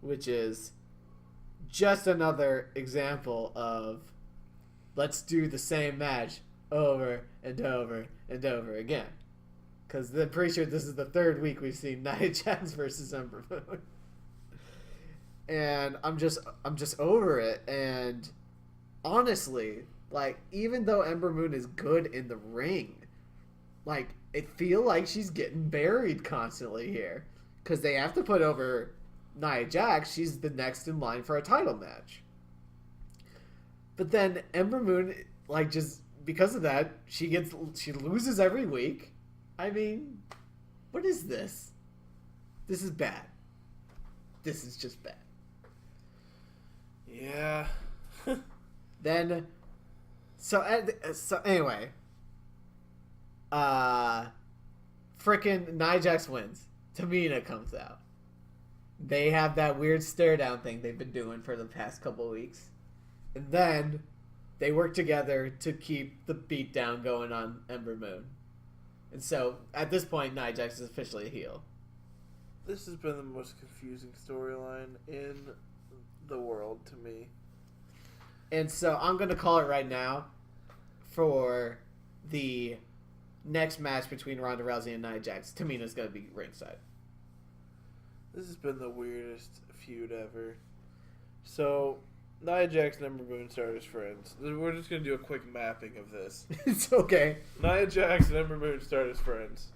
Which is just another example of let's do the same match over and over and over again. Because I'm pretty sure this is the third week we've seen Nia Jax versus Ember Moon. And I'm just over it. And honestly, like, even though Ember Moon is good in the ring, like, it feel like she's getting buried constantly here. Because they have to put over Nia Jax. She's the next in line for a title match. But then Ember Moon, like, just because of that, she loses every week. I mean, what is this? This is bad. This is just bad. Yeah. Then, so anyway, frickin' Nia Jax wins. Tamina comes out. They have that weird stare down thing they've been doing for the past couple weeks. And then they work together to keep the beatdown going on Ember Moon. And so, at this point, Nia Jax is officially a heel. This has been the most confusing storyline in the world to me. And so, I'm going to call it right now for the next match between Ronda Rousey and Nia Jax. Tamina's going to be ringside. This has been the weirdest feud ever. So, Nia Jax and Ember Moon started as friends. We're just going to do a quick mapping of this. It's okay. Nia Jax and Ember Moon started as friends.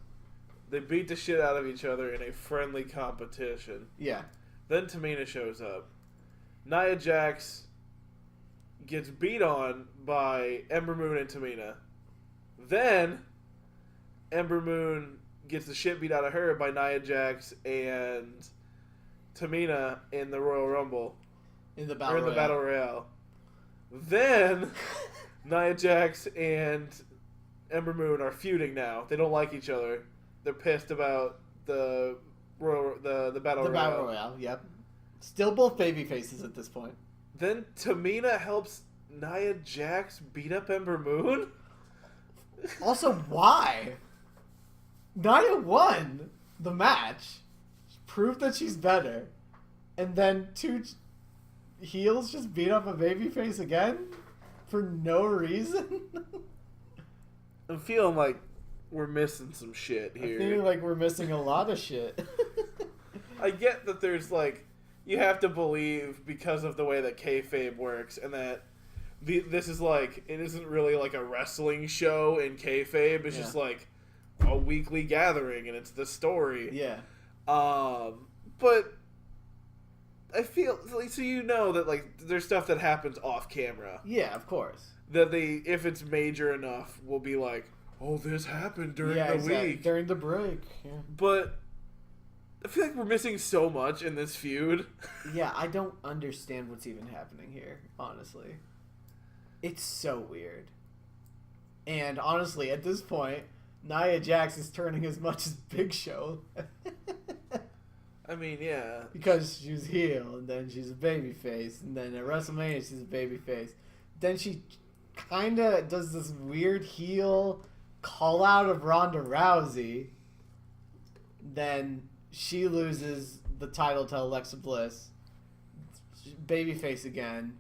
They beat the shit out of each other in a friendly competition. Yeah. Then Tamina shows up. Nia Jax gets beat on by Ember Moon and Tamina. Then Ember Moon gets the shit beat out of her by Nia Jax and Tamina in the Royal Rumble. In the Battle Royale. Then Nia Jax and Ember Moon are feuding now. They don't like each other. They're pissed about the Battle Royale. Battle Royale, yep. Still both baby faces at this point. Then Tamina helps Nia Jax beat up Ember Moon? Also, why? Nia won the match. Proved that she's better. And then two heels just beat up a babyface again? For no reason? I'm feeling like we're missing some shit here. I feel like we're missing a lot of shit. I get that there's like, you have to believe because of the way that kayfabe works, and that this is like, it isn't really like a wrestling show in kayfabe. It's just like a weekly gathering, and it's the story. Yeah. But I feel like, so you know that like there's stuff that happens off camera. Yeah, of course. That they, if it's major enough, will be like, oh, this happened during the week. During the break. Yeah. But I feel like we're missing so much in this feud. Yeah, I don't understand what's even happening here, honestly. It's so weird. And honestly, at this point, Nia Jax is turning as much as Big Show. I mean, yeah. Because she's heel, and then she's a babyface, and then at WrestleMania she's a babyface. Then she kind of does this weird heel call out of Ronda Rousey. Then she loses the title to Alexa Bliss. Babyface again.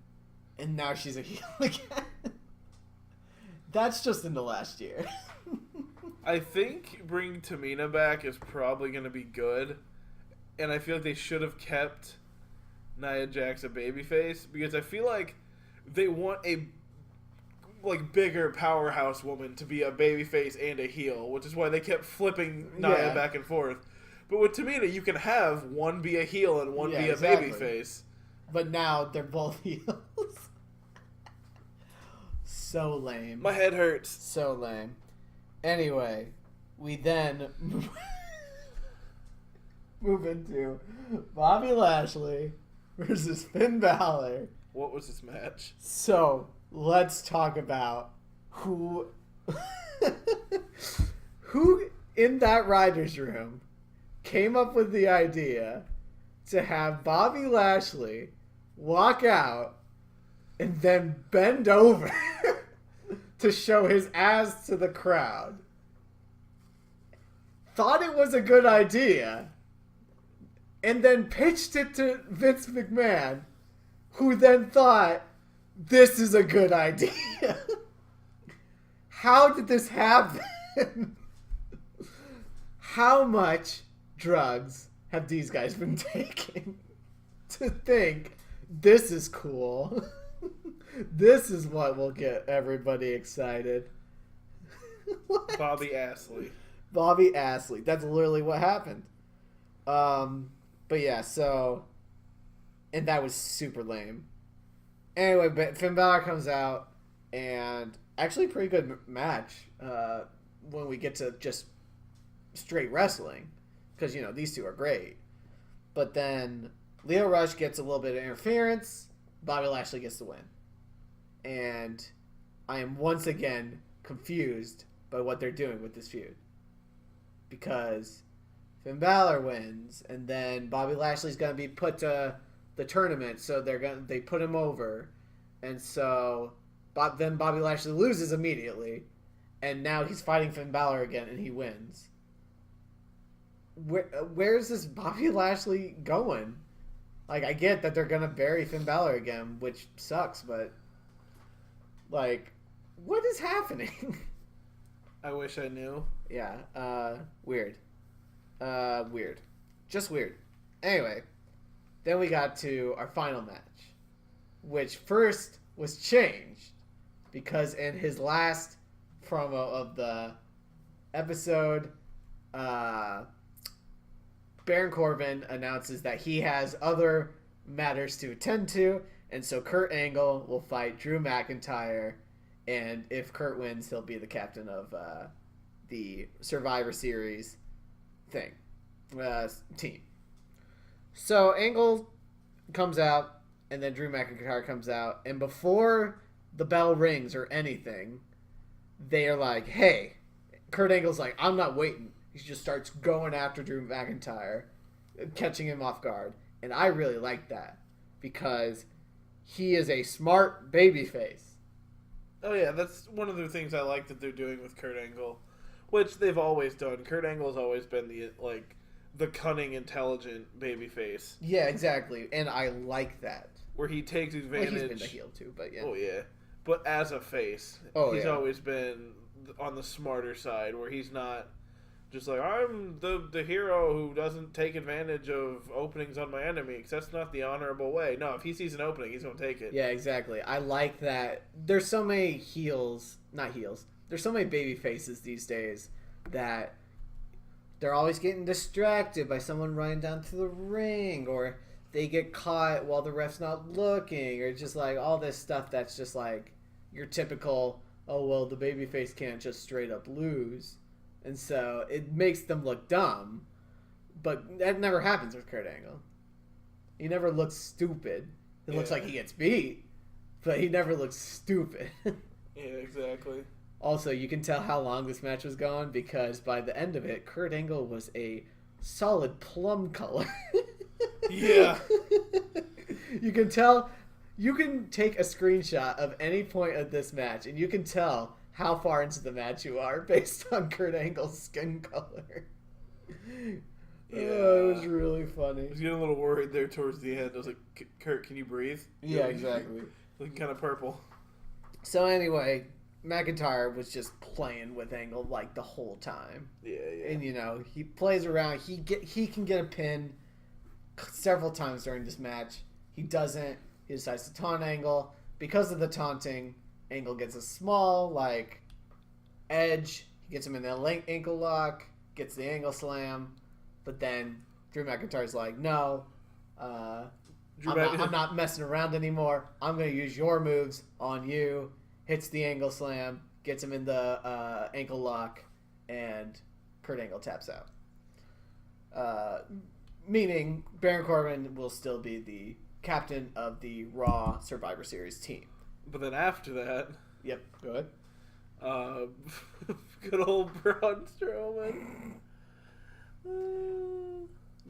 And now she's a heel again. That's just in the last year. I think bringing Tamina back is probably going to be good. And I feel like they should have kept Nia Jax a babyface. Because I feel like they want a bigger powerhouse woman to be a babyface and a heel, which is why they kept flipping Nia back and forth. But with Tamina, you can have one be a heel and one be a babyface. But now they're both heels. So lame. My head hurts. So lame. Anyway, we then move into Bobby Lashley versus Finn Balor. What was this match? So, let's talk about who in that writer's room came up with the idea to have Bobby Lashley walk out and then bend over to show his ass to the crowd. Thought it was a good idea, and then pitched it to Vince McMahon, who then thought, this is a good idea. How did this happen? How much drugs have these guys been taking to think this is cool? This is what will get everybody excited. Bobby Ashley. Bobby Ashley. That's literally what happened. But yeah, so... And that was super lame. Anyway, but Finn Balor comes out, and actually pretty good match when we get to just straight wrestling. Because, you know, these two are great. But then Lio Rush gets a little bit of interference. Bobby Lashley gets the win. And I am once again confused by what they're doing with this feud. Because Finn Balor wins, and then Bobby Lashley's going to be put to the tournament, so they put him over. And so then Bobby Lashley loses immediately, and now he's fighting Finn Balor again, and he wins. Where is this Bobby Lashley going? Like, I get that they're going to bury Finn Balor again, which sucks, but... Like, what is happening? I wish I knew. Yeah, weird. Weird. Just weird. Anyway, then we got to our final match, which first was changed because in his last promo of the episode, Baron Corbin announces that he has other matters to attend to, and so Kurt Angle will fight Drew McIntyre, and if Kurt wins, he'll be the captain of the Survivor Series team. So Angle comes out, and then Drew McIntyre comes out, and before the bell rings or anything, they are like, hey, Kurt Angle's like, I'm not waiting. He just starts going after Drew McIntyre, catching him off guard. And I really like that because he is a smart babyface. Oh, yeah, that's one of the things I like that they're doing with Kurt Angle, which they've always done. Kurt Angle's always been the cunning, intelligent babyface. Yeah, exactly. And I like that. Where he takes advantage. Well, he's been the heel too, but yeah. Oh, yeah. But as a face, he's always been on the smarter side, where he's not just like, I'm the hero who doesn't take advantage of openings on my enemy, because that's not the honorable way. No, if he sees an opening, he's going to take it. Yeah, exactly. I like that. There's so many there's so many baby faces these days that they're always getting distracted by someone running down to the ring, or they get caught while the ref's not looking, or just like all this stuff that's just like your typical, oh, well, the babyface can't just straight up lose. And so it makes them look dumb. But that never happens with Kurt Angle. He never looks stupid. It looks like he gets beat, but he never looks stupid. Yeah, exactly. Also, you can tell how long this match was going because by the end of it, Kurt Angle was a solid plum color. Yeah. You can tell. You can take a screenshot of any point of this match, and you can tell how far into the match you are based on Kurt Angle's skin color. Yeah. Oh, it was really funny. I was getting a little worried there towards the end. I was like, Kurt, can you breathe? Yeah, exactly. Looking kind of purple. So anyway, McIntyre was just playing with Angle like the whole time. Yeah. And he plays around. He can get a pin several times during this match. He doesn't. He decides to taunt Angle. Because of the taunting, Angle gets a small edge. He gets him in the ankle lock. Gets the angle slam. But then Drew McIntyre's like, no, I'm not messing around anymore. I'm going to use your moves on you. Hits the angle slam. Gets him in the ankle lock. And Kurt Angle taps out. Meaning Baron Corbin will still be the captain of the Raw Survivor Series team. But then after that... Yep, go ahead. Good old Braun Strowman.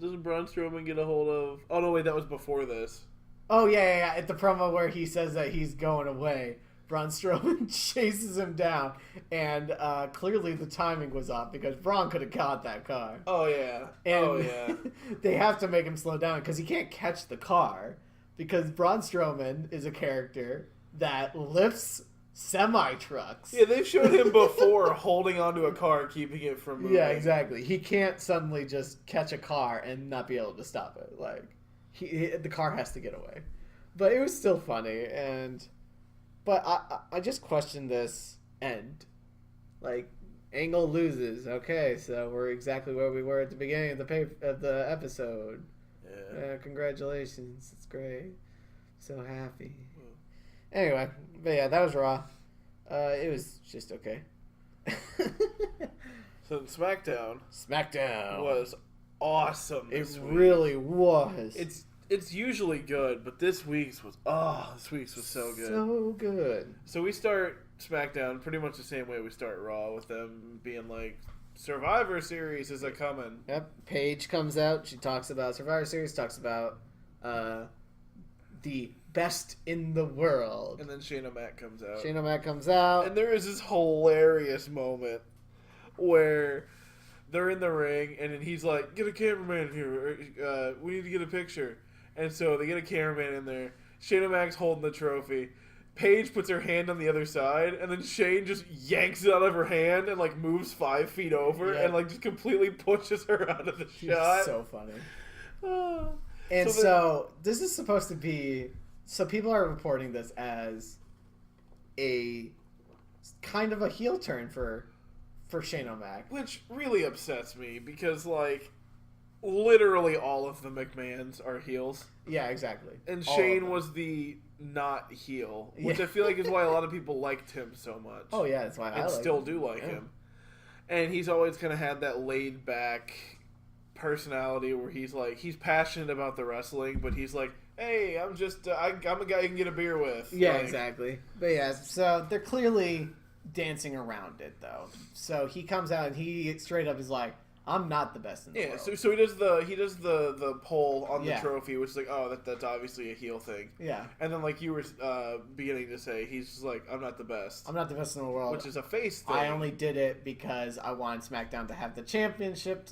Doesn't Braun Strowman get a hold of... Oh, no, wait, that was before this. Oh, yeah. At the promo where he says that he's going away, Braun Strowman chases him down, and clearly the timing was off because Braun could have caught that car. Oh, yeah. And they have to make him slow down because he can't catch the car because Braun Strowman is a character that lifts semi-trucks. Yeah, they've showed him before holding onto a car, keeping it from moving. Yeah, exactly. He can't suddenly just catch a car and not be able to stop it. Like, the car has to get away. But it was still funny, but I just question this end. Like, Angle loses. Okay, so we're exactly where we were at the beginning of the episode. Yeah. Congratulations. It's great. So happy. Anyway, but yeah, that was Raw. It was just okay. So SmackDown was awesome. It really was. It's usually good, but this week's was so good. So good. So we start SmackDown pretty much the same way we start Raw, with them being like, Survivor Series is a coming. Yep. Paige comes out. She talks about Survivor Series. Talks about the best in the world. And then Shane O'Mac comes out. And there is this hilarious moment where they're in the ring, and then he's like, get a cameraman here. We need to get a picture. And so they get a cameraman in there. Shane O'Mac's holding the trophy. Paige puts her hand on the other side, and then Shane just yanks it out of her hand and moves 5 feet over and just completely pushes her out of the shot. So funny. And so this is supposed to be... So people are reporting this as a kind of a heel turn for Shane O'Mac. Which really upsets me because, like, literally all of the McMahons are heels. Yeah, exactly. And All Shane was the not heel, which I feel like is why a lot of people liked him so much. Oh, yeah, that's why I like still him. do like him. And he's always kind of had that laid back personality where he's like, he's passionate about the wrestling, but he's like, hey, I'm just, I'm a guy you can get a beer with. Yeah, like, exactly. But yeah, so they're clearly dancing around it, though. So he comes out and he straight up is like, I'm not the best in the world. So he does the poll on the trophy, which is like, oh, that's obviously a heel thing. Yeah. And then, like you were beginning to say, he's just like, I'm not the best. I'm not the best in the world. Which is a face thing. I only did it because I wanted SmackDown to have the championship.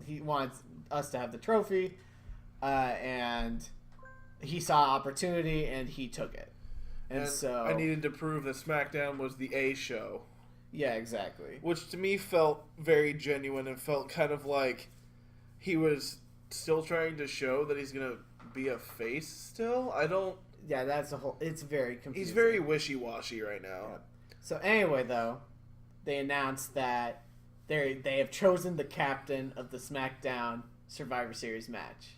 He wants us to have the trophy. And he saw opportunity and he took it. And so I needed to prove that SmackDown was the A show. Yeah, exactly. Which to me felt very genuine and felt kind of like he was still trying to show that he's going to be a face still. I don't... Yeah, that's a whole... It's very confusing. He's very wishy-washy right now. Yeah. So anyway, though, they announced that they have chosen the captain of the SmackDown Survivor Series match.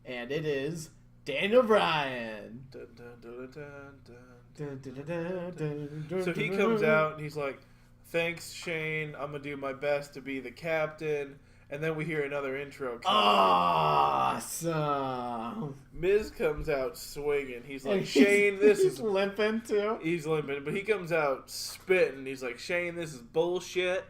And it is Daniel Bryan. Dun, dun, dun, dun, So he comes out and he's like, thanks, Shane. I'm going to do my best to be the captain. And then we hear another intro. Awesome. Miz comes out swinging. He's like, Shane, this is... He's limping, too. He's limping. But he comes out spitting. He's like, Shane, this is bullshit.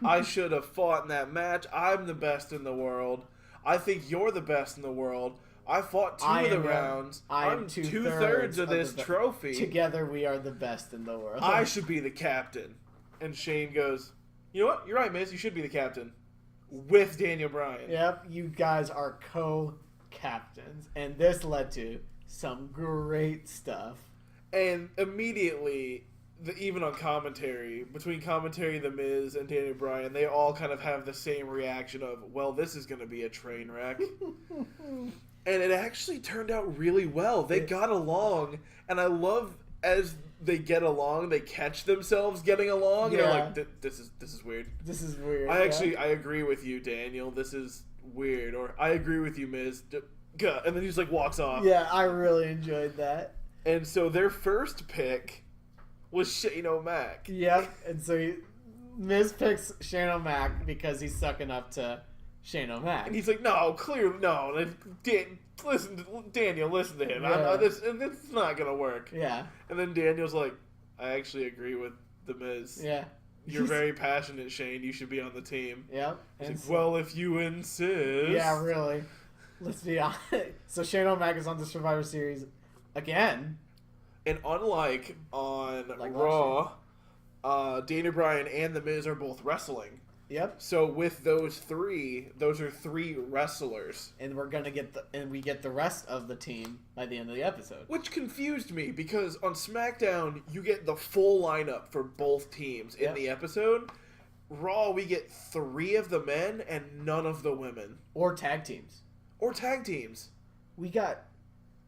I should have fought in that match. I'm the best in the world. I think you're the best in the world. I fought two of the rounds. I'm two-thirds of this trophy. Together we are the best in the world. I should be the captain. And Shane goes, you know what? You're right, Miz. You should be the captain. With Daniel Bryan. Yep, you guys are co-captains. And this led to some great stuff. And immediately, even on commentary, between commentary, The Miz, and Daniel Bryan, they all kind of have the same reaction of, well, this is going to be a train wreck. And it actually turned out really well. They got along, and I love as they get along, they catch themselves getting along. Yeah. And they're like, this is weird. This is weird. I agree with you, Daniel. This is weird. Or I agree with you, Miz. And then he just like walks off. Yeah, I really enjoyed that. And so their first pick was Shane O'Mac. Yep. And so Miz picks Shane O'Mac because he's sucking up to Shane O'Mac. And he's like, no, clearly, no. Daniel, listen to him. Yeah. This not going to work. Yeah. And then Daniel's like, I actually agree with The Miz. Yeah. You're very passionate, Shane. You should be on the team. Yep. He's like, well, if you insist. Yeah, really. Let's be honest. So Shane O'Mac is on the Survivor Series again. And unlike on Raw, Daniel Bryan and The Miz are both wrestling. Yep. So with those are three wrestlers. And we get the rest of the team by the end of the episode. Which confused me because on SmackDown you get the full lineup for both teams in the episode. Raw we get 3 of the men and none of the women. Or tag teams. We got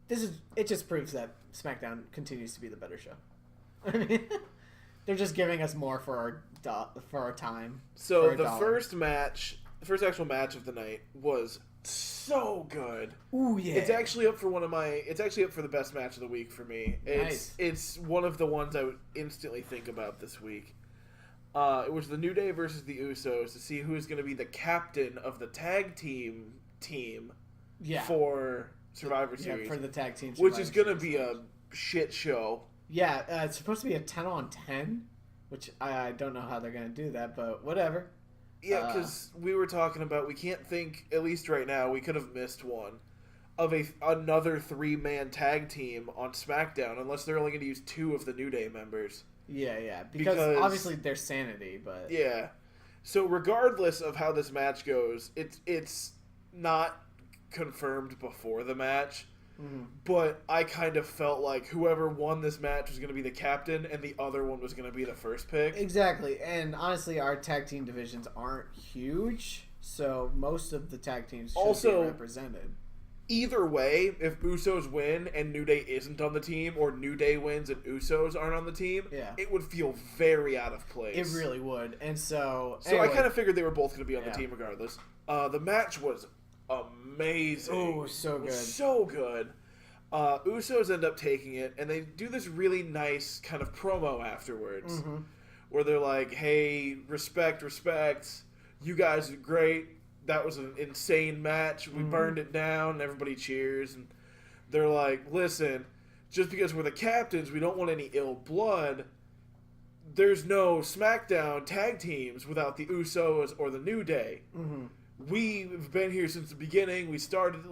it just proves that SmackDown continues to be the better show. I mean, they're just giving us more for our time. So the first actual match of the night was so good. Ooh yeah! It's actually up for the best match of the week for me. It's one of the ones I would instantly think about this week. It was the New Day versus the Usos to see who's going to be the captain of the tag team. Yeah. For Survivor Series. Yeah, for the tag team. Which is going to be a shit show. Yeah, it's supposed to be a 10-on-10, which I don't know how they're going to do that, but whatever. Yeah, because we were talking about, we can't think, at least right now, we could have missed one, of another 3-man tag team on SmackDown, unless they're only going to use 2 of the New Day members. Yeah, because obviously there's sanity, but... Yeah. So regardless of how this match goes, it's not confirmed before the match. Mm-hmm. But I kind of felt like whoever won this match was going to be the captain and the other one was going to be the first pick. Exactly. And honestly, our tag team divisions aren't huge. So most of the tag teams should Also, be represented. Either way, if Usos win and New Day isn't on the team, or New Day wins and Usos aren't on the team, it would feel very out of place. It really would. And so I kind of figured they were both going to be on the team regardless. The match was amazing. Oh, so good. So good. Usos end up taking it, and they do this really nice kind of promo afterwards, where they're like, hey, respect. You guys are great. That was an insane match. We burned it down. Everybody cheers. And they're like, listen, just because we're the captains, we don't want any ill blood. There's no SmackDown tag teams without the Usos or the New Day. We've been here since the beginning. We started,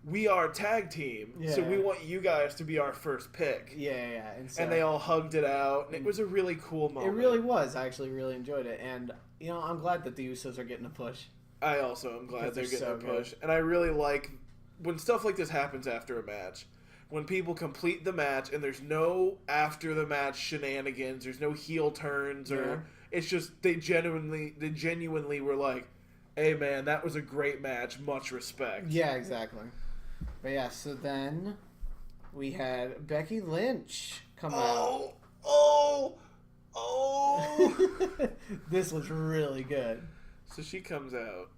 we are a tag team. Yeah. So we want you guys to be our first pick. Yeah. And they all hugged it out. And it was a really cool moment. It really was. I actually really enjoyed it. And, I'm glad that the Usos are getting a push. I also am glad they're getting a push. And I really like when stuff like this happens after a match. When people complete the match and there's no after the match shenanigans, there's no heel turns, or it's just they genuinely were like, hey man, that was a great match, much respect. Yeah, exactly. But yeah, so then we had Becky Lynch come out. This was really good. So she comes out,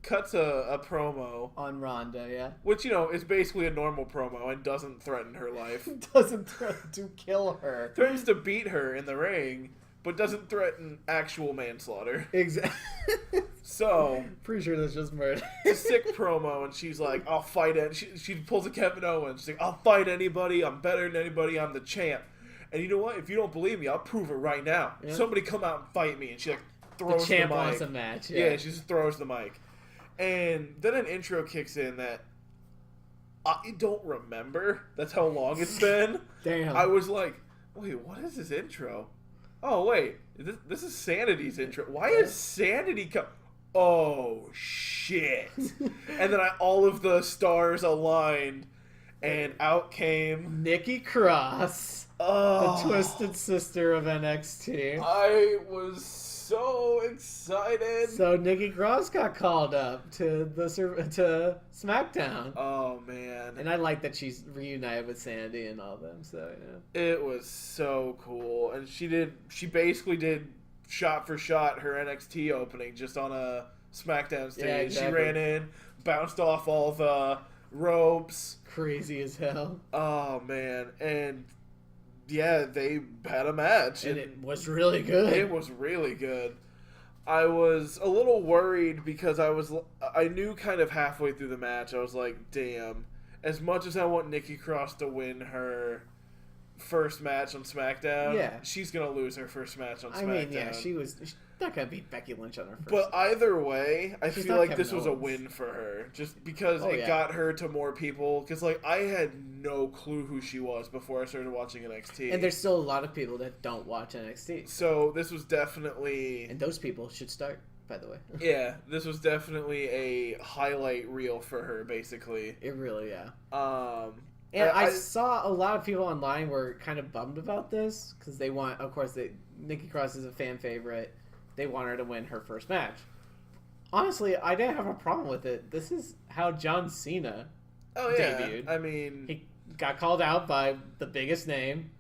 cuts a promo on Ronda, yeah, which is basically a normal promo and doesn't threaten her life. Doesn't threaten to kill her. Threatens to beat her in the ring, but doesn't threaten actual manslaughter. Exactly. So pretty sure that's just murder. It's a sick promo, and she's like, "I'll fight it." She pulls a Kevin Owens. She's like, "I'll fight anybody. I'm better than anybody. I'm the champ." And you know what? If you don't believe me, I'll prove it right now. Yeah. Somebody come out and fight me. And she throws the mic. The champ wants a match. Yeah, she just throws the mic. And then an intro kicks in that I don't remember. That's how long it's been. Damn. I was like, wait, what is this intro? Oh, wait. This is Sanity's intro. Why is Sanity come? Oh, shit. And then all of the stars aligned, and out came Nikki Cross, the Twisted Sister of NXT. I was so excited. So Nikki Cross got called up to SmackDown. Oh man! And I like that she's reunited with Sandy and all them. So yeah, it was so cool. And she basically did shot for shot her NXT opening just on a SmackDown stage. Yeah, exactly. She ran in, bounced off all the ropes. Crazy as hell. Oh man! And yeah, they had a match. And it was really good. It was really good. I was a little worried because I knew kind of halfway through the match, I was like, damn, as much as I want Nikki Cross to win her first match on SmackDown, she's going to lose her first match on SmackDown. I mean, yeah, she's not going to beat Becky Lynch on her first But either way, I feel like this was a win for her. Just because it got her to more people. Because, I had no clue who she was before I started watching NXT. And there's still a lot of people that don't watch NXT. So this was definitely... And those people should start, by the way. Yeah, this was definitely a highlight reel for her, basically. It really, And I saw a lot of people online were kind of bummed about this. Because they want, of course, Nikki Cross is a fan favorite. They want her to win her first match. Honestly, I didn't have a problem with it. This is how John Cena debuted. I mean... He got called out by the biggest name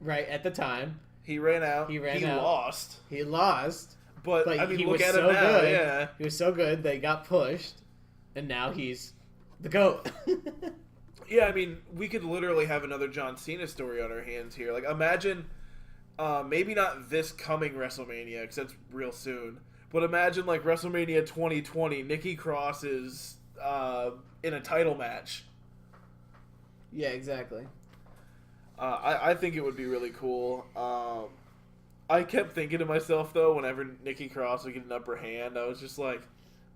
right at the time. He ran out. He lost. He lost. But I mean, look at him now. Good. Yeah. He was so good, they got pushed. And now he's the GOAT. Yeah, I mean, we could literally have another John Cena story on our hands here. Imagine... maybe not this coming WrestleMania, because that's real soon. But imagine, WrestleMania 2020, Nikki Cross is in a title match. Yeah, exactly. I think it would be really cool. I kept thinking to myself, though, whenever Nikki Cross would get an upper hand, I was just like,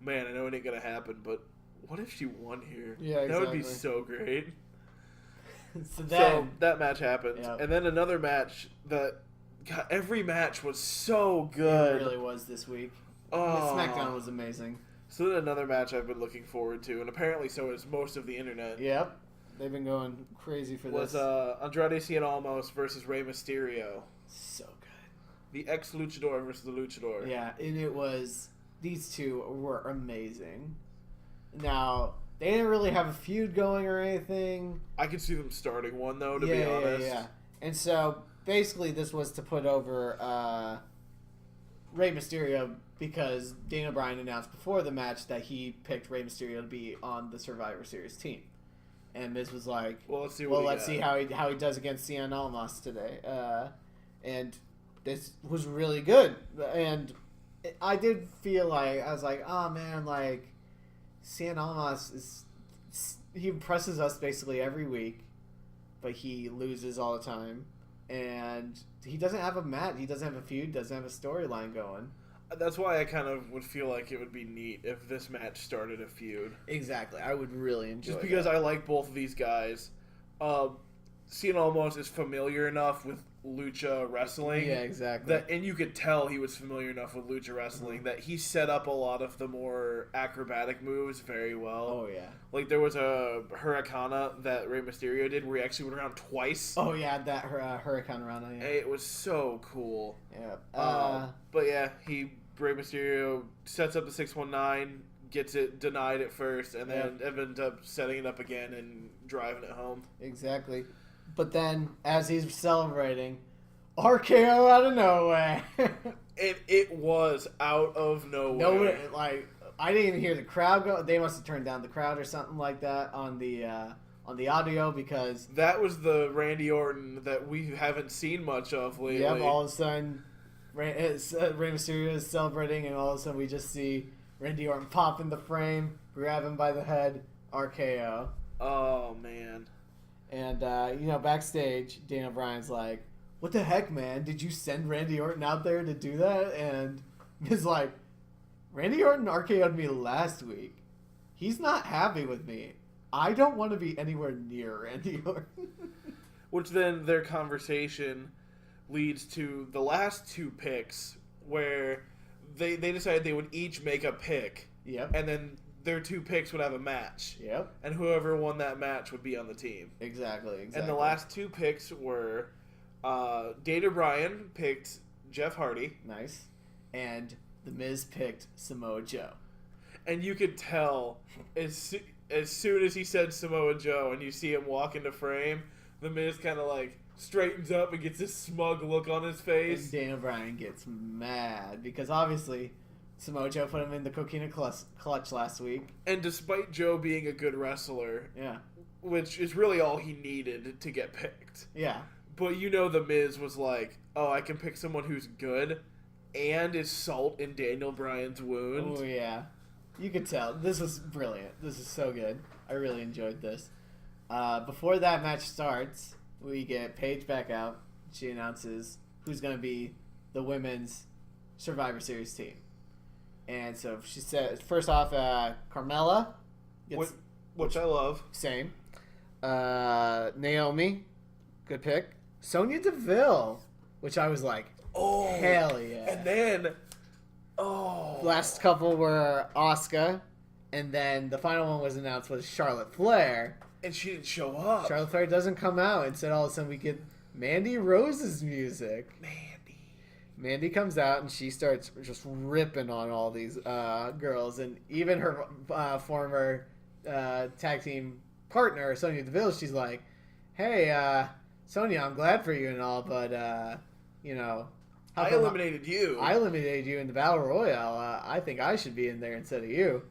man, I know it ain't going to happen, but what if she won here? Yeah, exactly. That would be so great. So that match happens. Yep. And then another match that... God, every match was so good. It really was this week. SmackDown was amazing. So then another match I've been looking forward to, and apparently so is most of the internet. Yep. They've been going crazy for this. Was Andrade Cien Almas versus Rey Mysterio. So good. The ex-Luchador versus the Luchador. Yeah, and it was these two were amazing. Now, they didn't really have a feud going or anything. I could see them starting one, though, to be honest. Yeah. And so, basically, this was to put over Rey Mysterio because Daniel Bryan announced before the match that he picked Rey Mysterio to be on the Survivor Series team. And Miz was like, well, let's see how he does against Cien Almas today. And this was really good. And I did feel like, I was like, oh man, like, Cien Almas he impresses us basically every week, but he loses all the time. And he doesn't have a match, he doesn't have a feud, doesn't have a storyline going. That's why I kind of would feel like it would be neat if this match started a feud. Exactly. I would really enjoy it. Just because I like both of these guys. Cien Almas is familiar enough with lucha wrestling. Yeah, exactly. And you could tell he was familiar enough with lucha wrestling that he set up a lot of the more acrobatic moves very well. Oh, yeah. Like, there was a Hurricane that Rey Mysterio did where he actually went around twice. Oh, yeah, that Hurricane Rana, yeah. It was so cool. Yeah. But yeah, Rey Mysterio sets up the 619, gets it denied at first, and then ends up setting it up again and driving it home. Exactly. But then, as he's celebrating, RKO out of nowhere. And it was out of nowhere. I didn't even hear the crowd go. They must have turned down the crowd or something like that on the audio because that was the Randy Orton that we haven't seen much of lately. Yep, all of a sudden, Rey Mysterio is celebrating, and all of a sudden we just see Randy Orton pop in the frame, grab him by the head, RKO. Oh, man. And, backstage, Daniel Bryan's like, what the heck, man? Did you send Randy Orton out there to do that? And he's like, Randy Orton RKO'd me last week. He's not happy with me. I don't want to be anywhere near Randy Orton. Which then their conversation leads to the last two picks where they decided they would each make a pick. Yep. And then their two picks would have a match. Yep. And whoever won that match would be on the team. Exactly. And the last two picks were Daniel Bryan picked Jeff Hardy. Nice. And The Miz picked Samoa Joe. And you could tell as soon as he said Samoa Joe and you see him walk into frame, The Miz kind of like straightens up and gets this smug look on his face. And Daniel Bryan gets mad because obviously Samoa Joe put him in the Coquina clutch last week. And despite Joe being a good wrestler, yeah, which is really all he needed to get picked. Yeah. But The Miz was like, oh, I can pick someone who's good and is salt in Daniel Bryan's wound. Oh, yeah. You could tell. This was brilliant. This is so good. I really enjoyed this. Before that match starts, we get Paige back out. She announces who's going to be the women's Survivor Series team. And so she said, first off, Carmella. Which I love. Same. Naomi. Good pick. Sonya Deville. Which I was like, oh, hell yeah. And then, last couple were Asuka. And then the final one was announced was Charlotte Flair. And she didn't show up. Charlotte Flair doesn't come out. Instead, all of a sudden, we get Mandy Rose's music. Mandy comes out and she starts just ripping on all these girls, and even her former tag team partner, Sonya Deville. She's like, "Hey, Sonya, I'm glad for you and all, but I eliminated you. I eliminated you in the Battle Royale. I think I should be in there instead of you."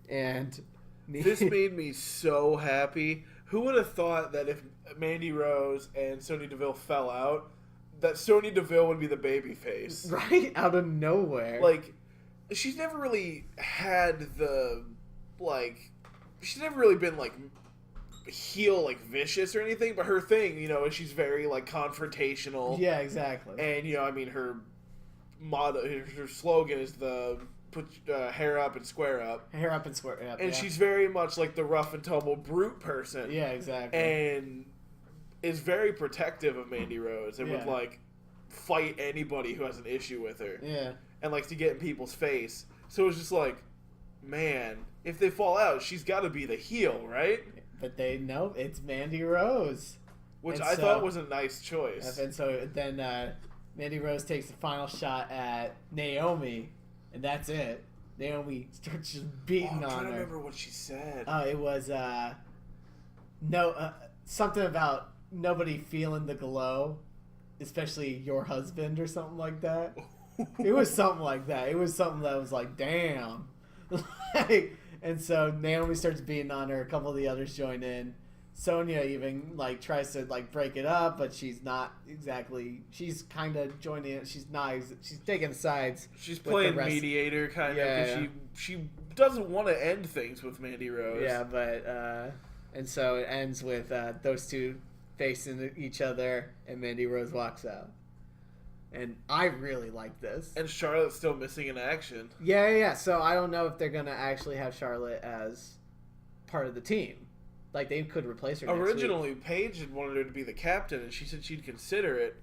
And this made me so happy. Who would have thought that if Mandy Rose and Sonya Deville fell out, that Sonya Deville would be the baby face? Right out of nowhere. Like, she's never really had the, she's never really been, heel, vicious or anything, but her thing, is she's very, confrontational. Yeah, exactly. And, her motto, her slogan is the put hair up and square up. Hair up and square up, and she's very much like the rough and tumble brute person. Yeah, exactly. And is very protective of Mandy Rose and would fight anybody who has an issue with her. Yeah. And likes to get in people's face. So it's just like, man, if they fall out, she's got to be the heel, right? But they know it's Mandy Rose. Which I thought was a nice choice. And so then Mandy Rose takes the final shot at Naomi, and that's it. Naomi starts just beating I'm on trying her. to remember what she said. It was something about nobody feeling the glow, especially your husband or something like that. It was something like that. It was something that was like, damn. And so Naomi starts beating on her. A couple of the others join in. Sonya even like tries to like break it up, but she's not exactly. She's kind of joining it. She's not. She's taking sides. She's playing mediator kind of because she doesn't want to end things with Mandy Rose. Yeah, but and so it ends with those two facing each other, and Mandy Rose walks out. And I really like this. And Charlotte's still missing in action. Yeah. So I don't know if they're gonna actually have Charlotte as part of the team. Like they could replace her. Originally, Paige had wanted her to be the captain, and she said she'd consider it.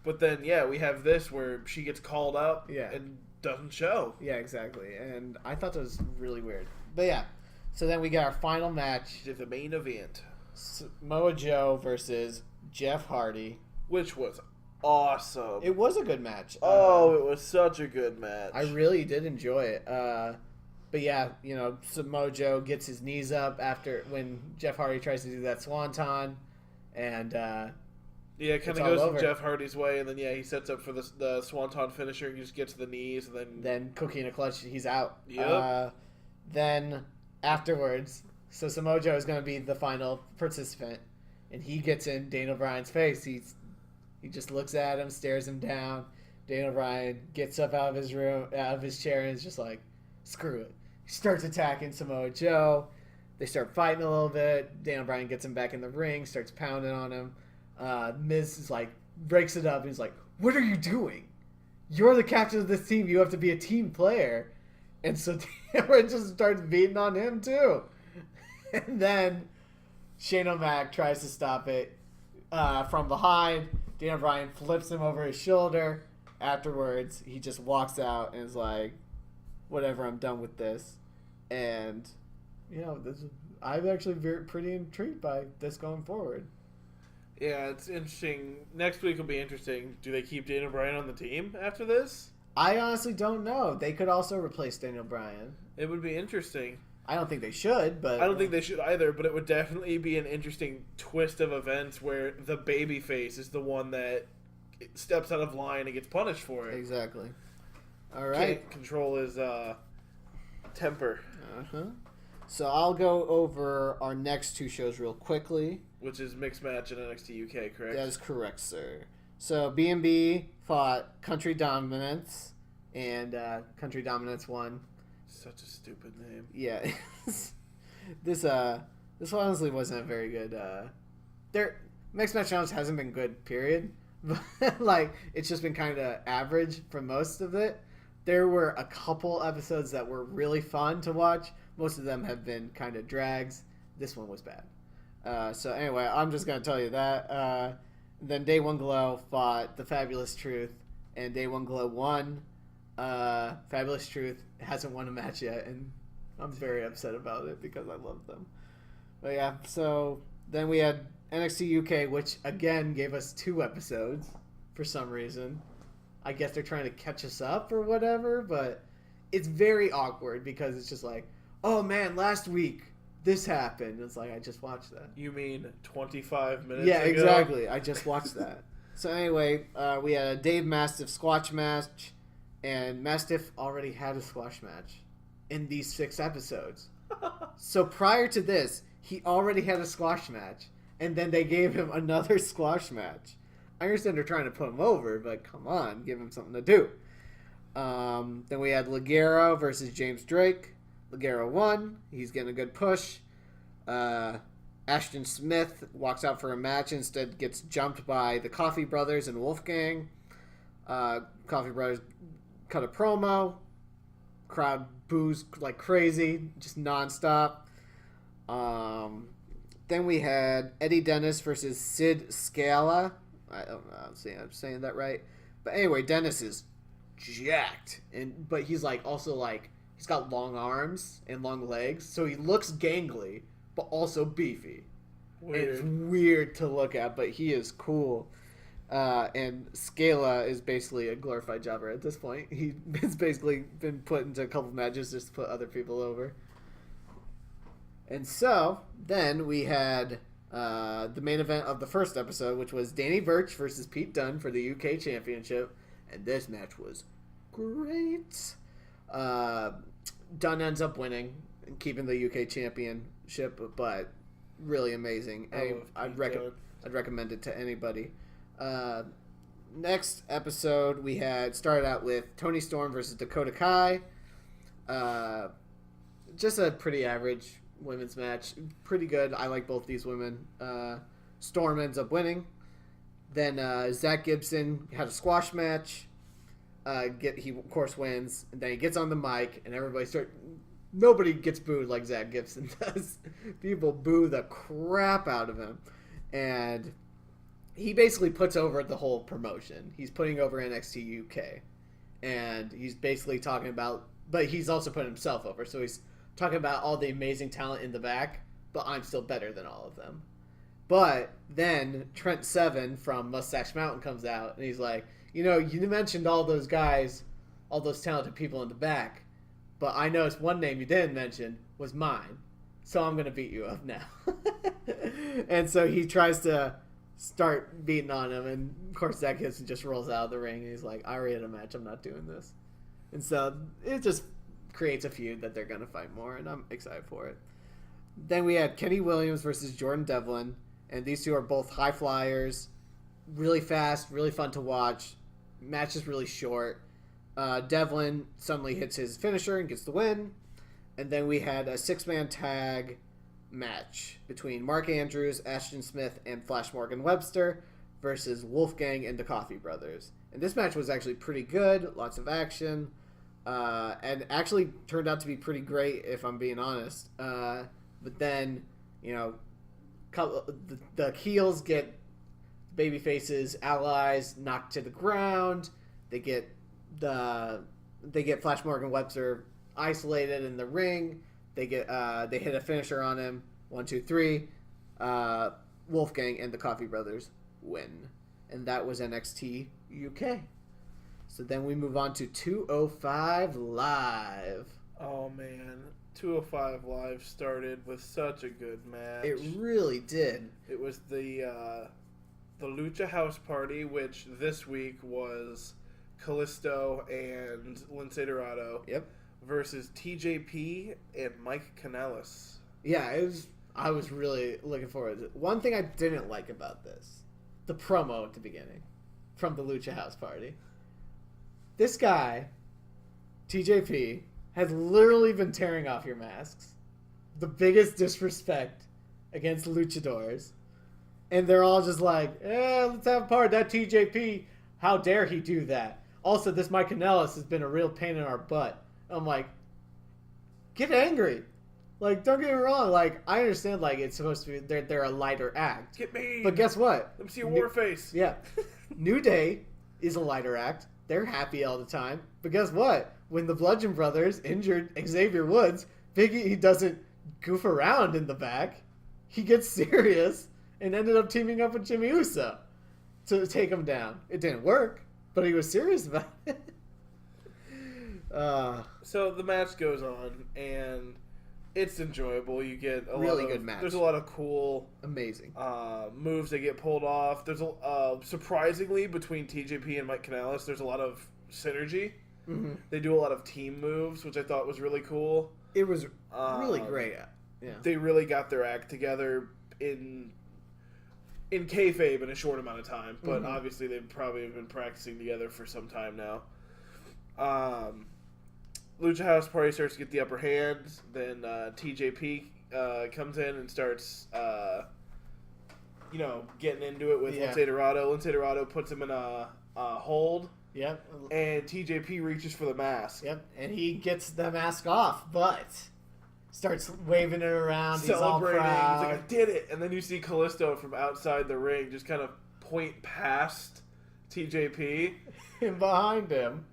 But then, we have this where she gets called up and doesn't show. Yeah, exactly. And I thought that was really weird. But yeah, so then we got our final match. The main event. Samoa Joe versus Jeff Hardy. Which was awesome. It was a good match. It was such a good match. I really did enjoy it. But yeah, Samoa Joe gets his knees up after when Jeff Hardy tries to do that swanton, and it kind of goes in Jeff Hardy's way, and then he sets up for the swanton finisher and just gets to the knees, and then Cookie in a clutch, he's out. Yep. Then afterwards, so Samoa Joe is going to be the final participant, and he gets in Daniel Bryan's face. He just looks at him, stares him down. Daniel Bryan gets up out of his chair, and is just like, screw it. He starts attacking Samoa Joe. They start fighting a little bit. Daniel Bryan gets him back in the ring, starts pounding on him. Miz is like, breaks it up, and he's like, what are you doing? You're the captain of this team. You have to be a team player. And so Daniel Bryan just starts beating on him too. And then Shane O'Mac tries to stop it from behind. Daniel Bryan flips him over his shoulder. Afterwards, he just walks out and is like, whatever, I'm done with this. And, I'm actually pretty intrigued by this going forward. Yeah, it's interesting. Next week will be interesting. Do they keep Daniel Bryan on the team after this? I honestly don't know. They could also replace Daniel Bryan. It would be interesting. I don't think they should, but... I don't think they should either, but it would definitely be an interesting twist of events where the babyface is the one that steps out of line and gets punished for it. Exactly. All right. Can't control his temper. Uh-huh. So I'll go over our next two shows real quickly. Which is Mixed Match and NXT UK, correct? That is correct, sir. So B&B fought Country Dominance, and Country Dominance won. Such a stupid name. Yeah. This honestly wasn't a very good... Their Mixed Match Challenge hasn't been good, period. But, it's just been kind of average for most of it. There were a couple episodes that were really fun to watch. Most of them have been kind of drags. This one was bad. So anyway, I'm just going to tell you that. Then Day One Glow fought The Fabulous Truth, and Day One Glow won. Fabulous Truth hasn't won a match yet, and I'm very upset about it because I love them. But yeah, so then we had NXT UK, which again gave us 2 episodes for some reason. I guess they're trying to catch us up or whatever, but it's very awkward because it's just like, oh man, last week this happened. It's like, I just watched that. You mean 25 minutes ago? Yeah, ago? exactly. I just watched that. So anyway, we had a Dave Mastiff squash match, and Mastiff already had a squash match in these 6 episodes. So prior to this, he already had a squash match, and then they gave him another squash match. I understand they're trying to put him over, but come on, give him something to do. Then we had Ligero versus James Drake. Ligero won. He's getting a good push. Ashton Smith walks out for a match, instead gets jumped by the Coffee Brothers and Wolfgang. Coffee Brothers cut a promo. Crowd boos like crazy, just nonstop. Then we had Eddie Dennis versus Sid Scala. I don't know. I'm saying that right. But anyway, Dennis is jacked, but he's he's got long arms and long legs, so he looks gangly, but also beefy. Weird. It's weird to look at, but he is cool. And Scala is basically a glorified jobber at this point. He's basically been put into a couple matches just to put other people over. And so, then we had the main event of the first episode, which was Danny Burch versus Pete Dunne for the UK Championship. And this match was great. Dunne ends up winning and keeping the UK Championship, but really amazing. I'd recommend it to anybody. Next episode, we started out with Toni Storm versus Dakota Kai. Just a pretty average women's match. Pretty good. I like both these women. Storm ends up winning. Then Zach Gibson had a squash match. He of course wins. And then he gets on the mic, and nobody gets booed like Zach Gibson does. People boo the crap out of him. And he basically puts over the whole promotion. He's putting over NXT UK. And he's basically talking about... But he's also putting himself over. So he's talking about all the amazing talent in the back, but I'm still better than all of them. But then Trent Seven from Mustache Mountain comes out, and he's like, you mentioned all those guys, all those talented people in the back, but I noticed one name you didn't mention was mine, so I'm going to beat you up now. And so he tries to start beating on him, and of course Zach Gibson just rolls out of the ring, and he's like, I already had a match, I'm not doing this. And so it just creates a feud that they're going to fight more, and I'm excited for it. Then we had Kenny Williams versus Jordan Devlin, and these two are both high flyers, really fast, really fun to watch. Match is really short. Devlin suddenly hits his finisher and gets the win. And then we had a 6-man tag match between Mark Andrews, Ashton Smith, and Flash Morgan Webster versus Wolfgang and the Coffee Brothers. And this match was actually pretty good, lots of action. And actually turned out to be pretty great, if I'm being honest. But then, the heels get babyfaces, allies knocked to the ground. They get Flash Morgan Webster isolated in the ring. They hit a finisher on him. 1, 2, 3. Wolfgang and the Coffee Brothers win, and that was NXT UK. So then we move on to 205 Live. Oh, man. 205 Live started with such a good match. It really did. It was the Lucha House Party, which this week was Kalisto and Lince Dorado. Yep. Versus TJP and Mike Kanellis. Yeah, I was really looking forward to it. One thing I didn't like about this, the promo at the beginning from the Lucha House Party. This guy, TJP, has literally been tearing off your masks. The biggest disrespect against luchadors. And they're all just like, let's have a party. That TJP, how dare he do that? Also, this Mike Kanellis has been a real pain in our butt. I'm like, get angry. Like, don't get me wrong. Like, I understand, like, it's supposed to be, they're a lighter act. Get me. But guess what? Let me see your war face. Yeah. New Day is a lighter act. They're happy all the time. But guess what? When the Bludgeon Brothers injured Xavier Woods, he doesn't goof around in the back. He gets serious and ended up teaming up with Jimmy Uso to take him down. It didn't work, but he was serious about it. So the match goes on, and it's enjoyable. You get a really good match. There's a lot of cool, amazing moves that get pulled off. There's surprisingly between TJP and Mike Kanellis, there's a lot of synergy. Mm-hmm. They do a lot of team moves, which I thought was really cool. It was really great. Yeah, they really got their act together in kayfabe in a short amount of time, but obviously they've probably been practicing together for some time now. Lucha House Party starts to get the upper hand. Then TJP comes in and starts, getting into it with Lince Dorado. Lince Dorado puts him in a hold. Yep. And TJP reaches for the mask. Yep. And he gets the mask off, but starts waving it around. Celebrating. He's all proud. He's like, I did it. And then you see Kalisto from outside the ring just kind of point past TJP. And behind him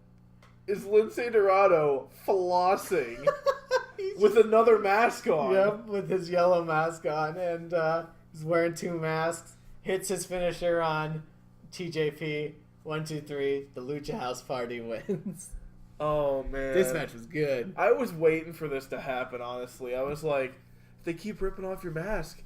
is Lince Dorado flossing with another mask on. Yep, with his yellow mask on. And he's wearing 2 masks. Hits his finisher on TJP, 1, 2, 3, the Lucha House Party wins. Oh man, This match was good. I was waiting for this to happen. Honestly, I was like, if they keep ripping off your mask,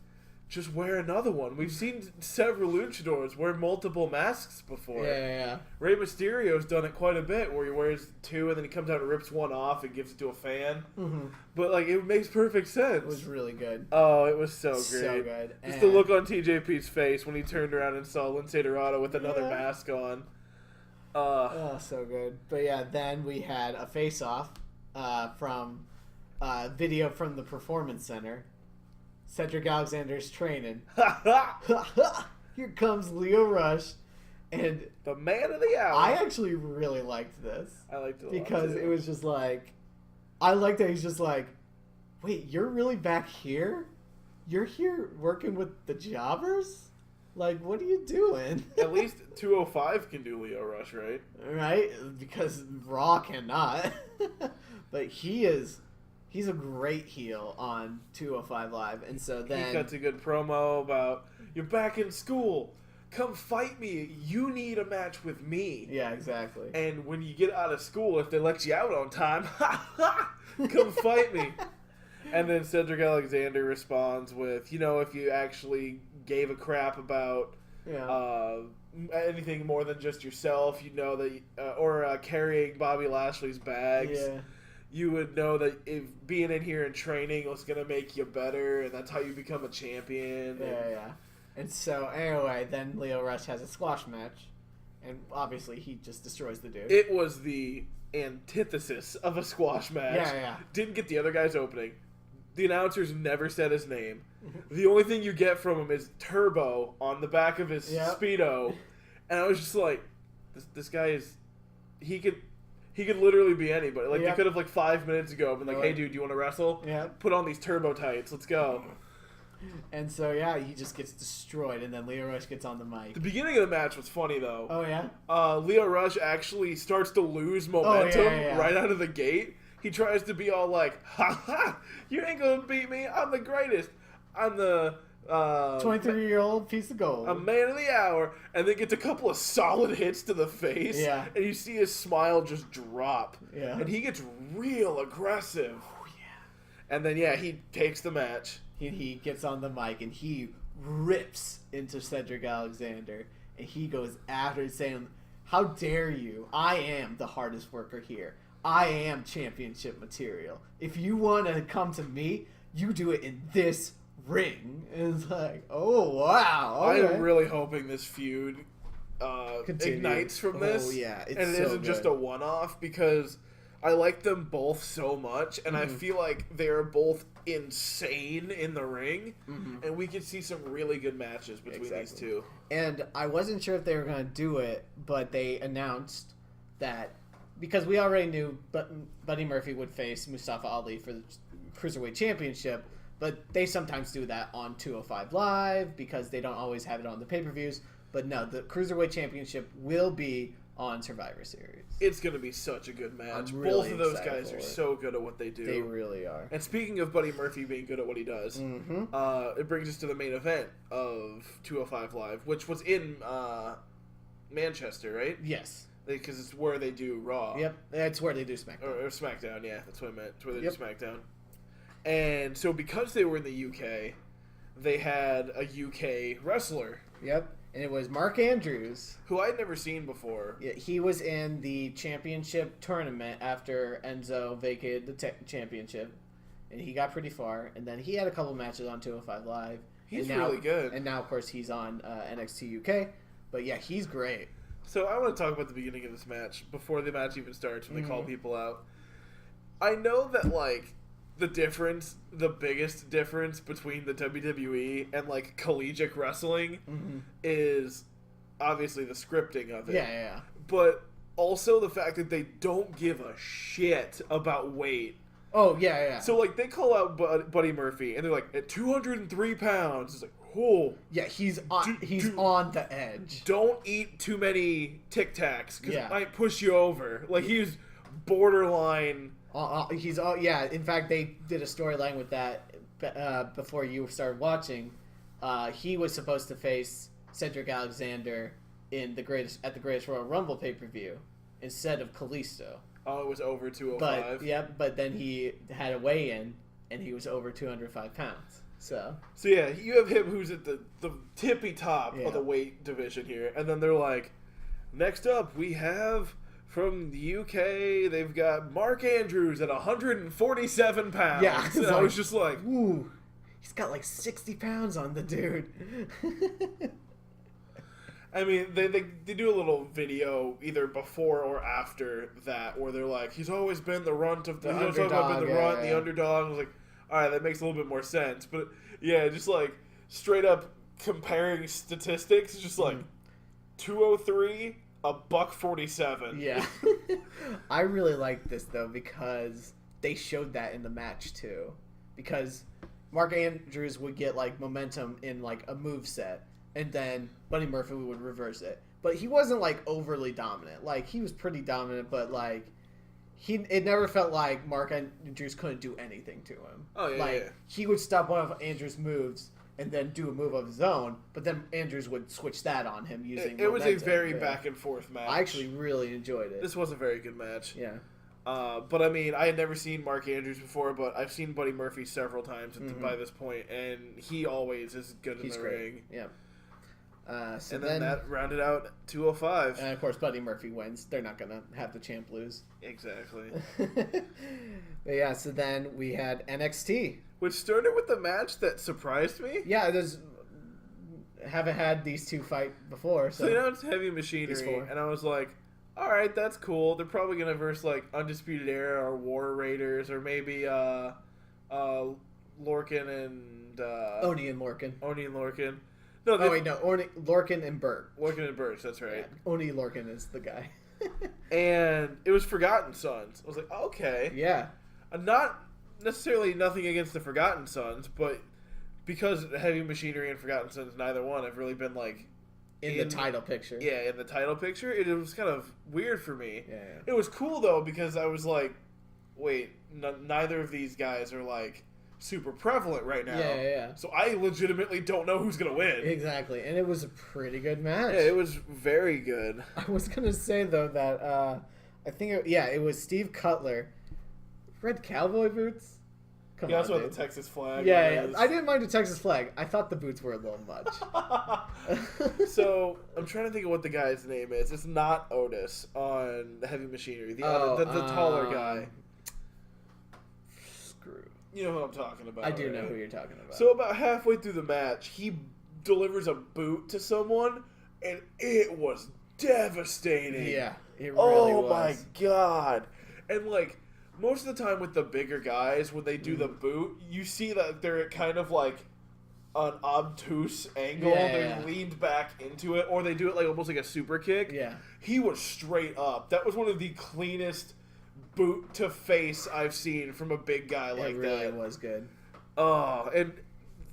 just wear another one. We've seen several luchadors wear multiple masks before. Yeah. Rey Mysterio's done it quite a bit, where he wears two and then he comes out and rips one off and gives it to a fan. Mm-hmm. But like, it makes perfect sense. It was really good. Oh, it was so great. So good. Just the look on TJP's face when he turned around and saw Lince Dorado with another mask on. Oh, so good. But yeah, then we had a face-off from video from the Performance Center. Cedric Alexander's training. Here comes Leo Rush. And the man of the hour. I actually really liked this. I liked it a lot, because too. it was just like, I liked that he's just like, wait, you're really back here? You're here working with the jobbers? Like, what are you doing? At least 205 can do Leo Rush, right? Right? Because Raw cannot. But he's a great heel on 205 Live. And so then... He cuts a good promo about, you're back in school. Come fight me. You need a match with me. Yeah, exactly. And when you get out of school, if they let you out on time, come fight me. And then Cedric Alexander responds with, if you actually gave a crap about anything more than just yourself, you'd know that, or carrying Bobby Lashley's bags, you would know that if being in here and training was going to make you better, and that's how you become a champion. Yeah. And so, anyway, then Leo Rush has a squash match, and obviously he just destroys the dude. It was the antithesis of a squash match. Yeah. Didn't get the other guy's opening. The announcers never said his name. The only thing you get from him is Turbo on the back of his Speedo. And I was just like, this guy is... He could literally be anybody. Like, they could have, 5 minutes ago been like, hey, dude, do you want to wrestle? Yeah. Put on these Turbo tights. Let's go. And so, he just gets destroyed, and then Leo Rush gets on the mic. The beginning of the match was funny, though. Oh, yeah? Leo Rush actually starts to lose momentum right out of the gate. He tries to be all like, ha ha, you ain't gonna beat me. I'm the greatest. I'm the 23-year-old piece of gold. A man of the hour. And then gets a couple of solid hits to the face. Yeah. And you see his smile just drop. Yeah. And he gets real aggressive. Oh, yeah. And then, he takes the match. He gets on the mic and he rips into Cedric Alexander. And he goes after saying, how dare you? I am the hardest worker here. I am championship material. If you want to come to me, you do it in this ring. And it's like, oh, wow. Okay. I'm really hoping this feud ignites from this. Oh, yeah. It's and it so isn't good. just a one-off, because I like them both so much, and I feel like they're both insane in the ring, and we could see some really good matches between these two. And I wasn't sure if they were going to do it, but they announced that, because we already knew Buddy Murphy would face Mustafa Ali for the Cruiserweight Championship, but they sometimes do that on 205 Live because they don't always have it on the pay-per-views. But no, the Cruiserweight Championship will be on Survivor Series. It's going to be such a good match. I'm really Both of those excited guys for are it. so good at what they do. They really are. And speaking of Buddy Murphy being good at what he does, it brings us to the main event of 205 Live, which was in Manchester, right? Yes. Because it's where they do Raw. Yep, that's where they do SmackDown. Or SmackDown, yeah, that's what I meant. It's where they do SmackDown. And so because they were in the UK, they had a UK wrestler. Yep, and it was Mark Andrews. Who I'd never seen before. Yeah, he was in the championship tournament after Enzo vacated the championship, and he got pretty far. And then he had a couple matches on 205 Live. He's really good. And now, of course, he's on NXT UK. But yeah, he's great. So I want to talk about the beginning of this match before the match even starts, when they call people out. I know that, the biggest difference between the WWE and, collegiate wrestling is obviously the scripting of it. Yeah. But also the fact that they don't give a shit about weight. Oh, yeah. So, they call out Buddy Murphy, and they're like, at 203 pounds. It's like, oh. Yeah, he's on the edge. Don't eat too many Tic Tacs, because it might push you over. He's borderline... In fact, they did a storyline with that before you started watching. He was supposed to face Cedric Alexander at the Greatest Royal Rumble pay-per-view instead of Kalisto. Oh, it was over 205. But then he had a weigh-in, and he was over 205 pounds. So yeah, you have him who's at the tippy top of the weight division here, and then they're like, next up we have from the UK, they've got Mark Andrews at 147 pounds. Yeah, and I was just like, ooh, he's got like 60 pounds on the dude. I mean, they do a little video either before or after that where they're like, he's always been the runt of the underdog. The underdog. I was like, all right, that makes a little bit more sense. But yeah, just like straight up comparing statistics, just like 203, $147. Yeah. I really like this though because they showed that in the match too. Because Mark Andrews would get like momentum in like a move set, and then Buddy Murphy would reverse it. But he wasn't like overly dominant. Like he was pretty dominant, but like it never felt like Mark Andrews couldn't do anything to him. Oh yeah. Like he would stop one of Andrews' moves and then do a move of his own, but then Andrews would switch that on him using it was a very back and forth match. I actually really enjoyed it. This was a very good match. Yeah. But I mean, I had never seen Mark Andrews before, but I've seen Buddy Murphy several times by this point, and he always is good in the ring. Yeah. So then that rounded out 205. And of course, Buddy Murphy wins. They're not going to have the champ lose. Exactly. But yeah, so then we had NXT. Which started with the match that surprised me. Yeah, haven't had these two fight before. So now it's Heavy Machinery, and I was like, all right, that's cool. They're probably going to verse like Undisputed Era or War Raiders or maybe Lorcan and... Oni and Lorcan. No, Lorcan and Burt. Lorcan and Burt, that's right. Yeah, Oni Lorcan is the guy. And it was Forgotten Sons. I was like, okay. Yeah. Not necessarily nothing against the Forgotten Sons, but because Heavy Machinery and Forgotten Sons, neither one have really been like... In the title picture. Yeah, in the title picture. It was kind of weird for me. Yeah. It was cool, though, because I was like, wait, neither of these guys are like... super prevalent right now. Yeah. So I legitimately don't know who's gonna win. Exactly, and it was a pretty good match. Yeah, it was very good. I was gonna say though that I think it was Steve Cutler, red cowboy boots. Come on, also had the Texas flag. Yeah. I didn't mind the Texas flag. I thought the boots were a little much. So I'm trying to think of what the guy's name is. It's not Otis on Heavy Machinery. The taller guy. You know who I'm talking about. I do know who you're talking about. So about halfway through the match, he delivers a boot to someone, and it was devastating. Yeah, it really was. Oh my god. And like, most of the time with the bigger guys, when they do the boot, you see that they're kind of like an obtuse angle. Yeah, they're leaned back into it, or they do it like almost like a super kick. Yeah. He was straight up. That was one of the cleanest boot to face I've seen from a big guy like that. It really was good. Oh, and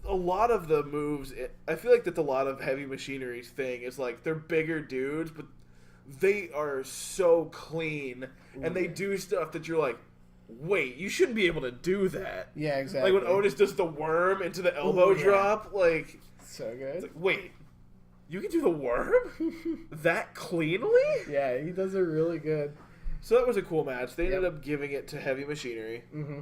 a lot of the moves, I feel like that's a lot of Heavy Machinery's thing is like they're bigger dudes, but they are so clean, and they do stuff that you're like, wait, you shouldn't be able to do that. Yeah, exactly. Like when Otis does the worm into the elbow drop, like so good. It's like, wait, you can do the worm that cleanly? Yeah, he does it really good. So that was a cool match. They ended up giving it to Heavy Machinery. Mm-hmm.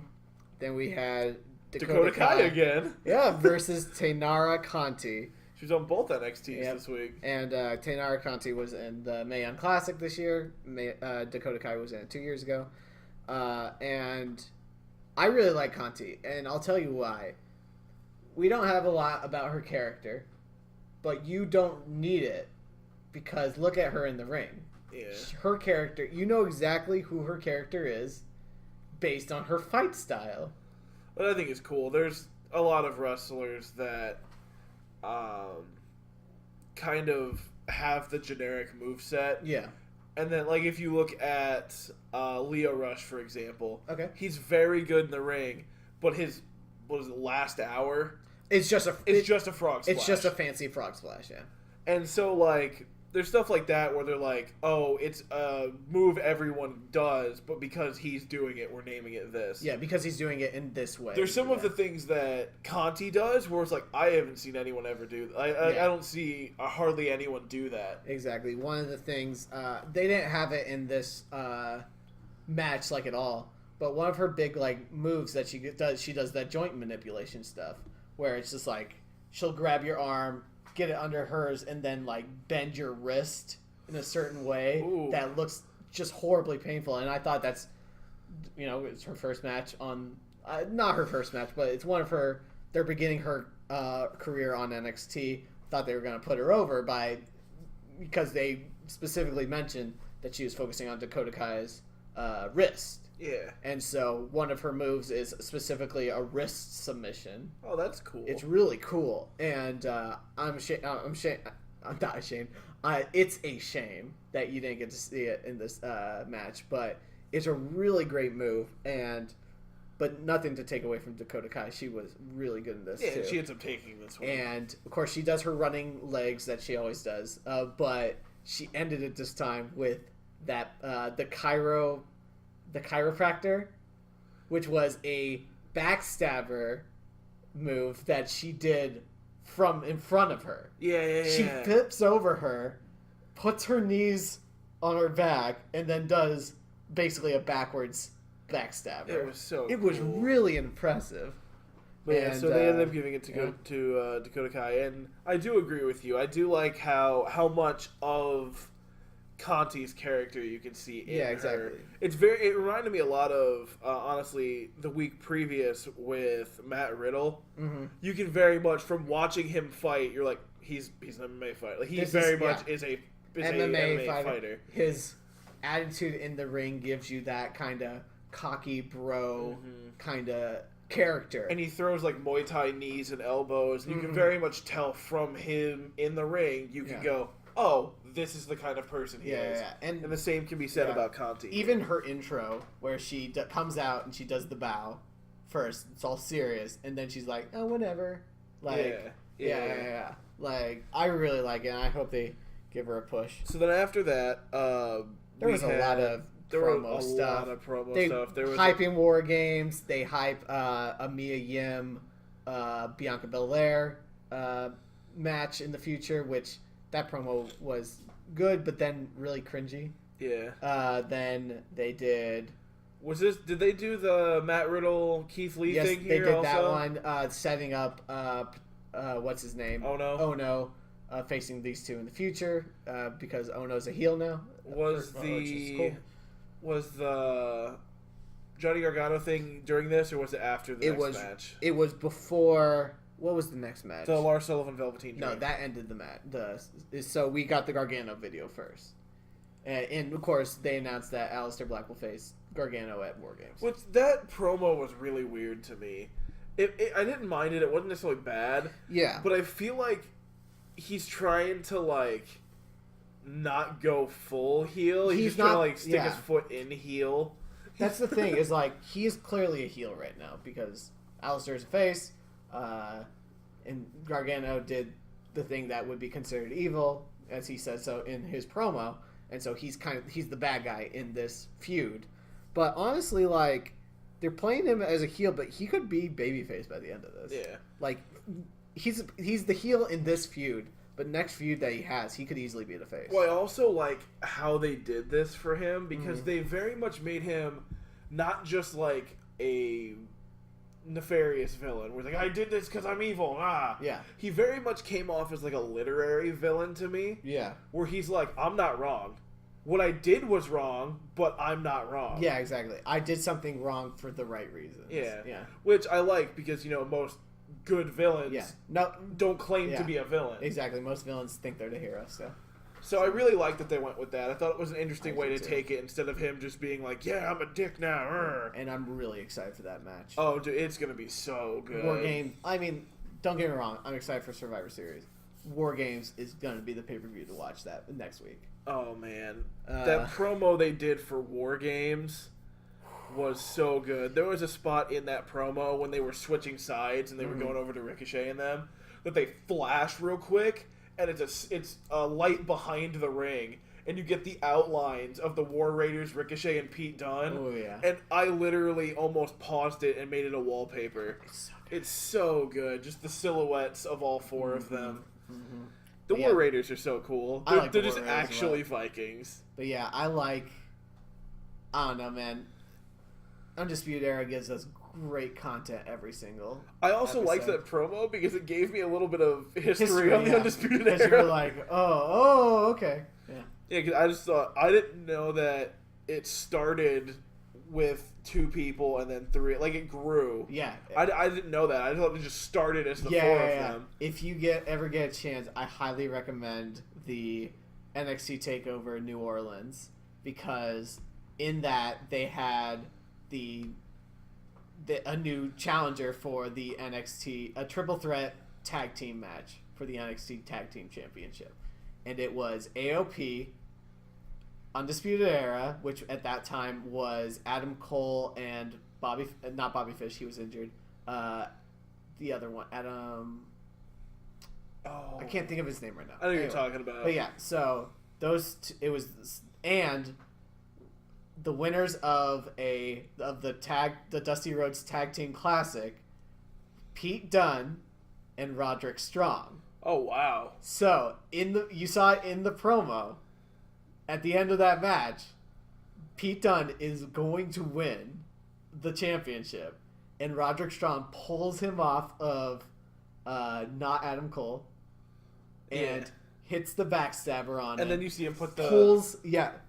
Then we had Dakota Kai again. Yeah, versus Taynara Conti. She was on both NXTs this week. And Taynara Conti was in the Mae Young Classic this year. Dakota Kai was in it 2 years ago. And I really like Conti, and I'll tell you why. We don't have a lot about her character, but you don't need it because look at her in the ring. Yeah. Her character, you know exactly who her character is based on her fight style. What I think is cool, there's a lot of wrestlers that kind of have the generic moveset. Yeah. And then, like, if you look at Leo Rush, for example, he's very good in the ring, but his, last hour? It's just a frog splash. It's just a fancy frog splash, yeah. And so, like, there's stuff like that where they're like, oh, it's a move everyone does, but because he's doing it, we're naming it this. Yeah, because he's doing it in this way. There's some of the things that Conti does where it's like, I haven't seen anyone ever do that. I don't see hardly anyone do that. Exactly. One of the things, they didn't have it in this match like at all, but one of her big like moves that she does that joint manipulation stuff where it's just like she'll grab your arm, get it under hers, and then like bend your wrist in a certain way that looks just horribly painful. And I thought that's, it's her first match on, not her first match, but it's one of her. They're beginning her career on NXT. Thought they were going to put her over because they specifically mentioned that she was focusing on Dakota Kai's wrist. Yeah. And so one of her moves is specifically a wrist submission. Oh, that's cool. It's really cool. And I'm not ashamed. It's a shame that you didn't get to see it in this match, but it's a really great move. But nothing to take away from Dakota Kai. She was really good in this, too. Yeah, she ends up taking this one. And, of course, she does her running legs that she always does. But she ended it this time with that the chiropractor, which was a backstabber move that she did from in front of her. Yeah. She flips over her, puts her knees on her back, and then does basically a backwards backstabber. It was really impressive. But yeah, so they ended up giving it to Dakota Kai, and I do agree with you. I do like how much of Conti's character you can see in her. Exactly. It reminded me a lot of honestly the week previous with Matt Riddle. Mm-hmm. You can very much, from watching him fight, you're like, he's an MMA fighter. Like he is a MMA fighter. His attitude in the ring gives you that kind of cocky bro kind of character, and he throws like Muay Thai knees and elbows, and you can very much tell from him in the ring. You can go, oh, this is the kind of person he is. Yeah. And the same can be said about Conti. Even her intro, where she comes out and she does the bow first, it's all serious, and then she's like, oh, whatever. Like, yeah. Like, I really like it, and I hope they give her a push. So then after that, there was a lot of promo stuff. There was hyping War Games. They hype a Mia Yim, Bianca Belair match in the future, which that promo was good, but then really cringy. Yeah. Then they did. Did they do the Matt Riddle Keith Lee thing here? Yes, they did also? that one. Setting up what's his name? Ono. Facing these two in the future because Ono's a heel now. Was the Johnny Gargano thing during this, or was it after the next match? It was before. What was the next match? The Lars Sullivan Velveteen Dream. No, that ended the match. So we got the Gargano video first. And of course, they announced that Aleister Black will face Gargano at War Games. That promo was really weird to me. I didn't mind it. It wasn't necessarily bad. Yeah. But I feel like he's trying to, like, not go full heel. He's just trying to, like, stick his foot in heel. That's the thing, is, like, he is clearly a heel right now because Aleister's a face, and Gargano did the thing that would be considered evil, as he said so in his promo, and so he's the bad guy in this feud. But honestly, like, they're playing him as a heel, but he could be babyface by the end of this. Yeah. Like, he's the heel in this feud, but next feud that he has, he could easily be the face. Well, I also like how they did this for him, because they very much made him not just like a nefarious villain where like, I did this because I'm evil. Yeah. He very much came off as like a literary villain to me. Yeah. Where he's like, I'm not wrong. What I did was wrong, but I'm not wrong. Yeah, exactly. I did something wrong for the right reasons. Yeah. Yeah. Which I like because, most good villains no, don't claim to be a villain. Exactly. Most villains think they're the hero, So I really like that they went with that. I thought it was an interesting way to take it instead of him just being like, yeah, I'm a dick now. And I'm really excited for that match. Oh, dude, it's going to be so good. War Games. I mean, don't get me wrong. I'm excited for Survivor Series. War Games is going to be the pay-per-view to watch that next week. Oh, man. That promo they did for War Games was so good. There was a spot in that promo when they were switching sides and they were going over to Ricochet and them that they flashed real quick. and it's a light behind the ring, and you get the outlines of the War Raiders, Ricochet, and Pete Dunne. Oh yeah. And I literally almost paused it and made it a wallpaper. It's so good. It's so good. Just the silhouettes of all four of them. Mm-hmm. The War Raiders are so cool. I like They're the just War Raiders actually Vikings. But yeah, I don't know, man. Undisputed Era gives us great content every single I also liked episode. that promo because it gave me a little bit of history on the Undisputed Era. Because you were like, oh, okay. Yeah. Yeah, because I just thought, I didn't know that it started with 2 people and then 3. Like, it grew. Yeah. I didn't know that. I thought it just started as the 4 of them. If you ever get a chance, I highly recommend the NXT TakeOver New Orleans, because in that they had a new challenger for the NXT, a triple threat tag team match for the NXT Tag Team Championship. And it was AOP, Undisputed Era, which at that time was Adam Cole and not Bobby Fish, he was injured. The other one, Adam. Oh, I can't think of his name right now. I know what you're talking about. But yeah, so it was, and the winners of the Dusty Rhodes Tag Team Classic, Pete Dunne and Roderick Strong. Oh wow! So you saw it in the promo. At the end of that match, Pete Dunne is going to win the championship, and Roderick Strong pulls him off of not Adam Cole, and hits the backstabber on him. And then you see him put the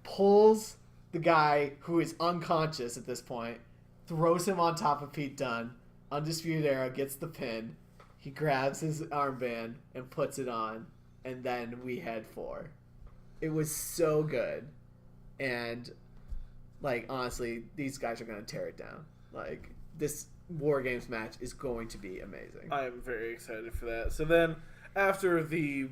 pulls the guy who is unconscious at this point, throws him on top of Pete Dunne. Undisputed Era gets the pin. He grabs his armband and puts it on, and then we head for. It was so good, and like honestly, these guys are gonna tear it down. Like this War Games match is going to be amazing. I am very excited for that. So then, after the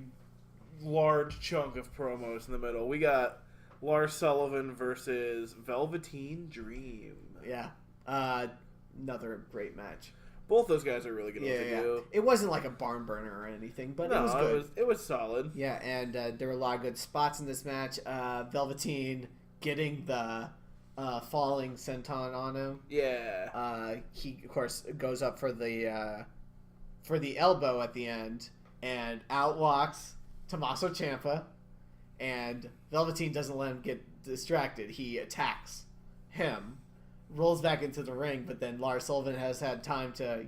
large chunk of promos in the middle, we got Lars Sullivan versus Velveteen Dream. Yeah, another great match. Both those guys are really good at what they do. It wasn't like a barn burner or anything, but it was good. It was solid. Yeah, and there were a lot of good spots in this match. Velveteen getting the falling senton on him. Yeah. He of course goes up for the elbow at the end, and out walks Tommaso Ciampa, and Velveteen doesn't let him get distracted. He attacks him. Rolls back into the ring, but then Lars Sullivan has had time to,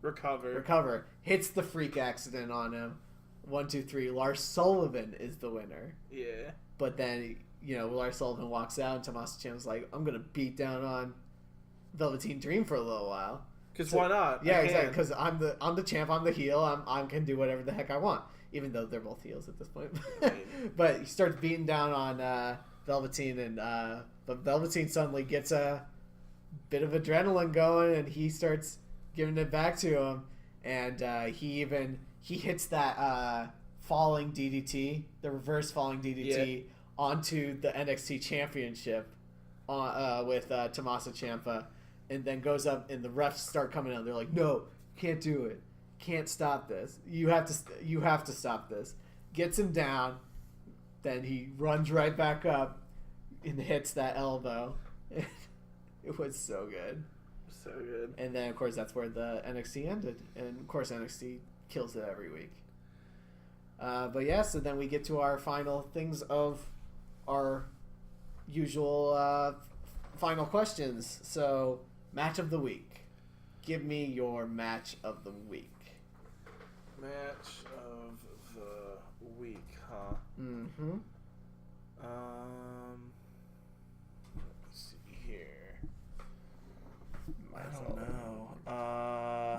recover. Hits the freak accident on him. 1, 2, 3. Lars Sullivan is the winner. Yeah. But then, Lars Sullivan walks out, and Tommaso Ciampa's like, I'm going to beat down on Velveteen Dream for a little while. Because why not? Yeah, exactly. Because I'm the champ, I'm the heel, I can do whatever the heck I want. Even though they're both heels at this point. But he starts beating down on Velveteen, and but Velveteen suddenly gets a bit of adrenaline going, and he starts giving it back to him, and he hits that falling DDT, the reverse falling DDT, onto the NXT Championship with Tommaso Ciampa, and then goes up, and the refs start coming out. They're like, no, can't do it, can't stop this, you have to stop this. Gets him down, then he runs right back up and hits that elbow. It was so good. So good. And then, of course, that's where the NXT ended. And, of course, NXT kills it every week. But, yeah, so then we get to our final things of our usual final questions. So, match of the week. Give me your match of the week. Match of the week, huh? Mm-hmm. Let's see here. I don't know.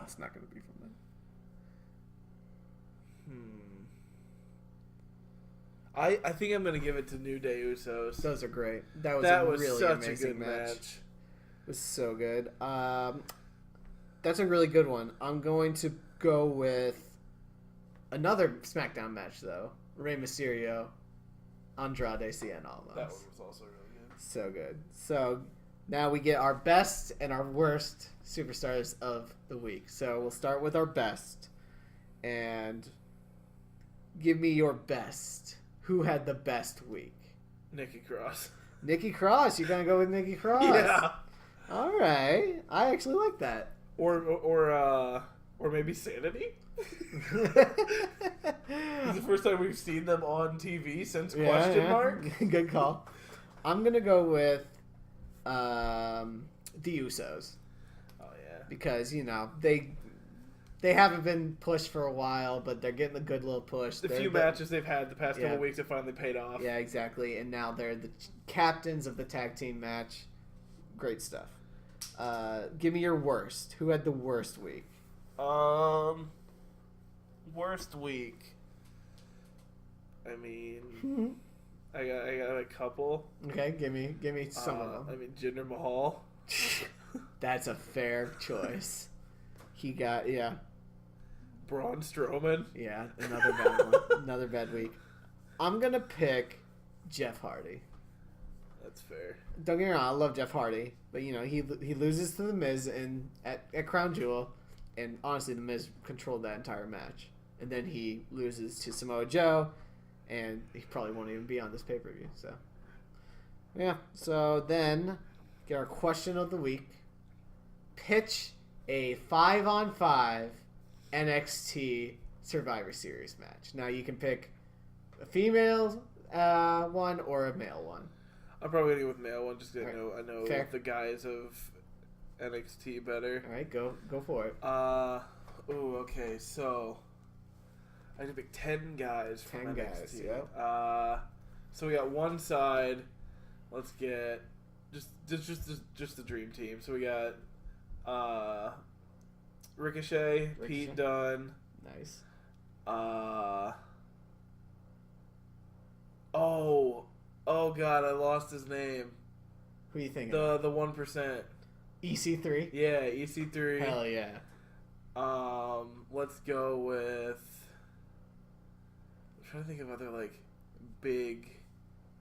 It's not going to be from them. I think I'm going to give it to New Day Usos. Those are great. That was really such amazing a good match. It was so good. That's a really good one. I'm going to go with another SmackDown match, though. Rey Mysterio, Andrade Cien Almas. That one was also really good. So good. So now we get our best and our worst superstars of the week. So we'll start with our best. And Give me your best. Who had the best week? Nikki Cross. Nikki Cross. You're gonna go with Nikki Cross? Yeah. All right. I actually like that. Or maybe Sanity. It's the first time we've seen them on TV since question mark. Good call. I'm gonna go with the Usos. Oh yeah. Because they haven't been pushed for a while, but they're getting a good little push. The few matches they've had the past couple weeks have finally paid off. Yeah, exactly. And now they're the captains of the tag team match. Great stuff. Give me your worst. Who had the worst week? Worst week. I mean, I got a couple. Okay, give me some of them. I mean, Jinder Mahal. That's a fair choice. He got Braun Strowman. Yeah, another bad one. Another bad week. I'm gonna pick Jeff Hardy. That's fair. Don't get me wrong, I love Jeff Hardy, but he loses to The Miz at Crown Jewel, and honestly, The Miz controlled that entire match. And then he loses to Samoa Joe, and he probably won't even be on this pay-per-view. So, yeah. So then, get our question of the week. Pitch a 5-on-5 NXT Survivor Series match. Now, you can pick a female one or a male one. I'm probably gonna go with male one just because Right. I know Fair. the guys of NXT better. All right, go for it. Okay, so I had to pick 10 guys from 10 NXT. guys, yep. So we got one side. Let's get just the dream team. So we got Ricochet, Pete Dunne. Nice. Oh God, I lost his name. Who are you thinking? The 1%. EC3? Yeah, EC3. Hell yeah. Let's go with. I'm trying to think of other big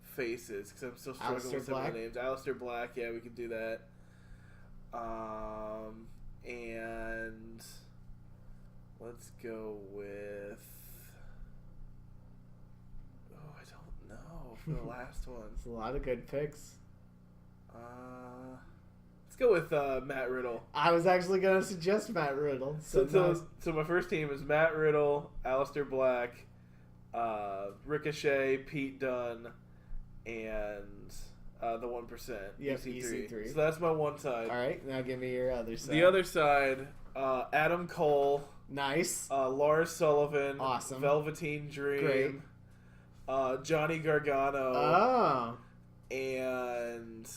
faces because I'm still struggling Aleister with some of Black? the names. Aleister Black, yeah, we could do that. And let's go with. Oh, I don't know for the last one. It's a lot of good picks. Let's go with Matt Riddle. I was actually going to suggest Matt Riddle. So my first team is Matt Riddle, Aleister Black, Ricochet, Pete Dunne, and the 1%. Yep, EC3. EC3. So that's my one side. All right, now give me your other side. The other side, Adam Cole, Nice. Lars Sullivan, Awesome. Velveteen Dream, Great. Johnny Gargano, Oh. and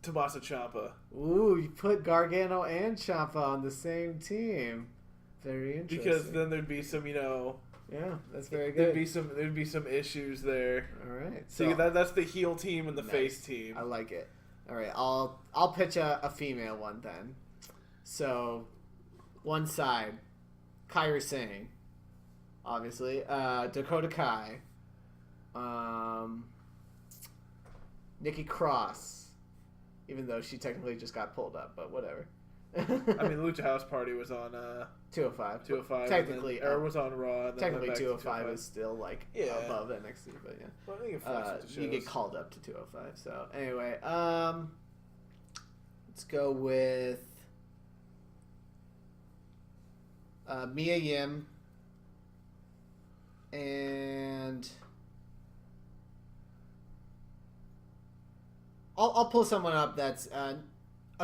Tommaso Ciampa. Ooh, you put Gargano and Ciampa on the same team. Very interesting. Because then there'd be some, yeah, that's very there'd good. be some issues there. All right. So that's the heel team and the Nice. face team. I like it. All right, I'll pitch a female one then. So, one side, Kairi Singh, obviously. Dakota Kai. Nikki Cross, even though she technically just got pulled up, but whatever. I mean, Lucha House Party was on 205. 205. Technically, or was on Raw. And then technically went back to 205 is still above NXT, but yeah. Well, I think it flexes the You get shows. called up to 205. So anyway, let's go with Mia Yim and I'll pull someone up that's a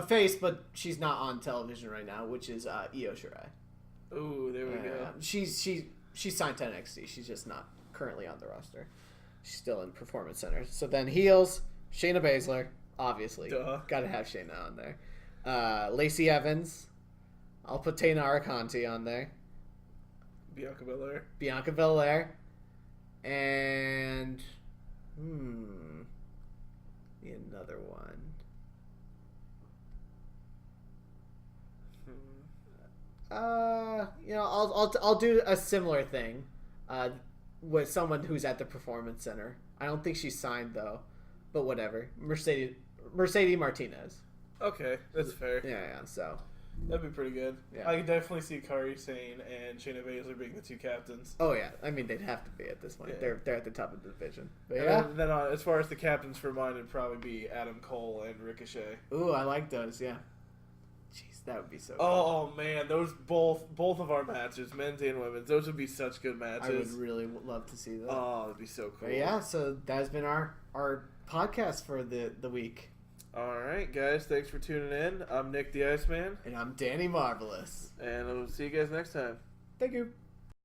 face, but she's not on television right now, which is Io Shirai. Ooh, there we go. She's signed to NXT. She's just not currently on the roster. She's still in Performance Center. So then heels, Shayna Baszler, obviously. Duh. Got to have Shayna on there. Lacey Evans. I'll put Tana Araconti on there. Bianca Belair. And another one. I'll do a similar thing with someone who's at the Performance Center. I don't think she's signed though, but whatever. Mercedes Martinez. Okay, that's fair. Yeah. So That'd be pretty good. Yeah. I could definitely see Kairi Sane and Shayna Baszler being the two captains. Oh yeah, I mean they'd have to be at this point. Yeah. They're at the top of the division. But And yeah. then as far as the captains for mine, it'd probably be Adam Cole and Ricochet. Ooh, I like those. Yeah. Jeez, that would be so. Oh man, those both of our matches, men's and women's, those would be such good matches. I would really love to see that. Oh, that'd be so cool. But yeah, so that's been our podcast for the week. All right, guys, thanks for tuning in. I'm Nick the Iceman, And I'm Danny Marvelous. and we'll see you guys next time. Thank you.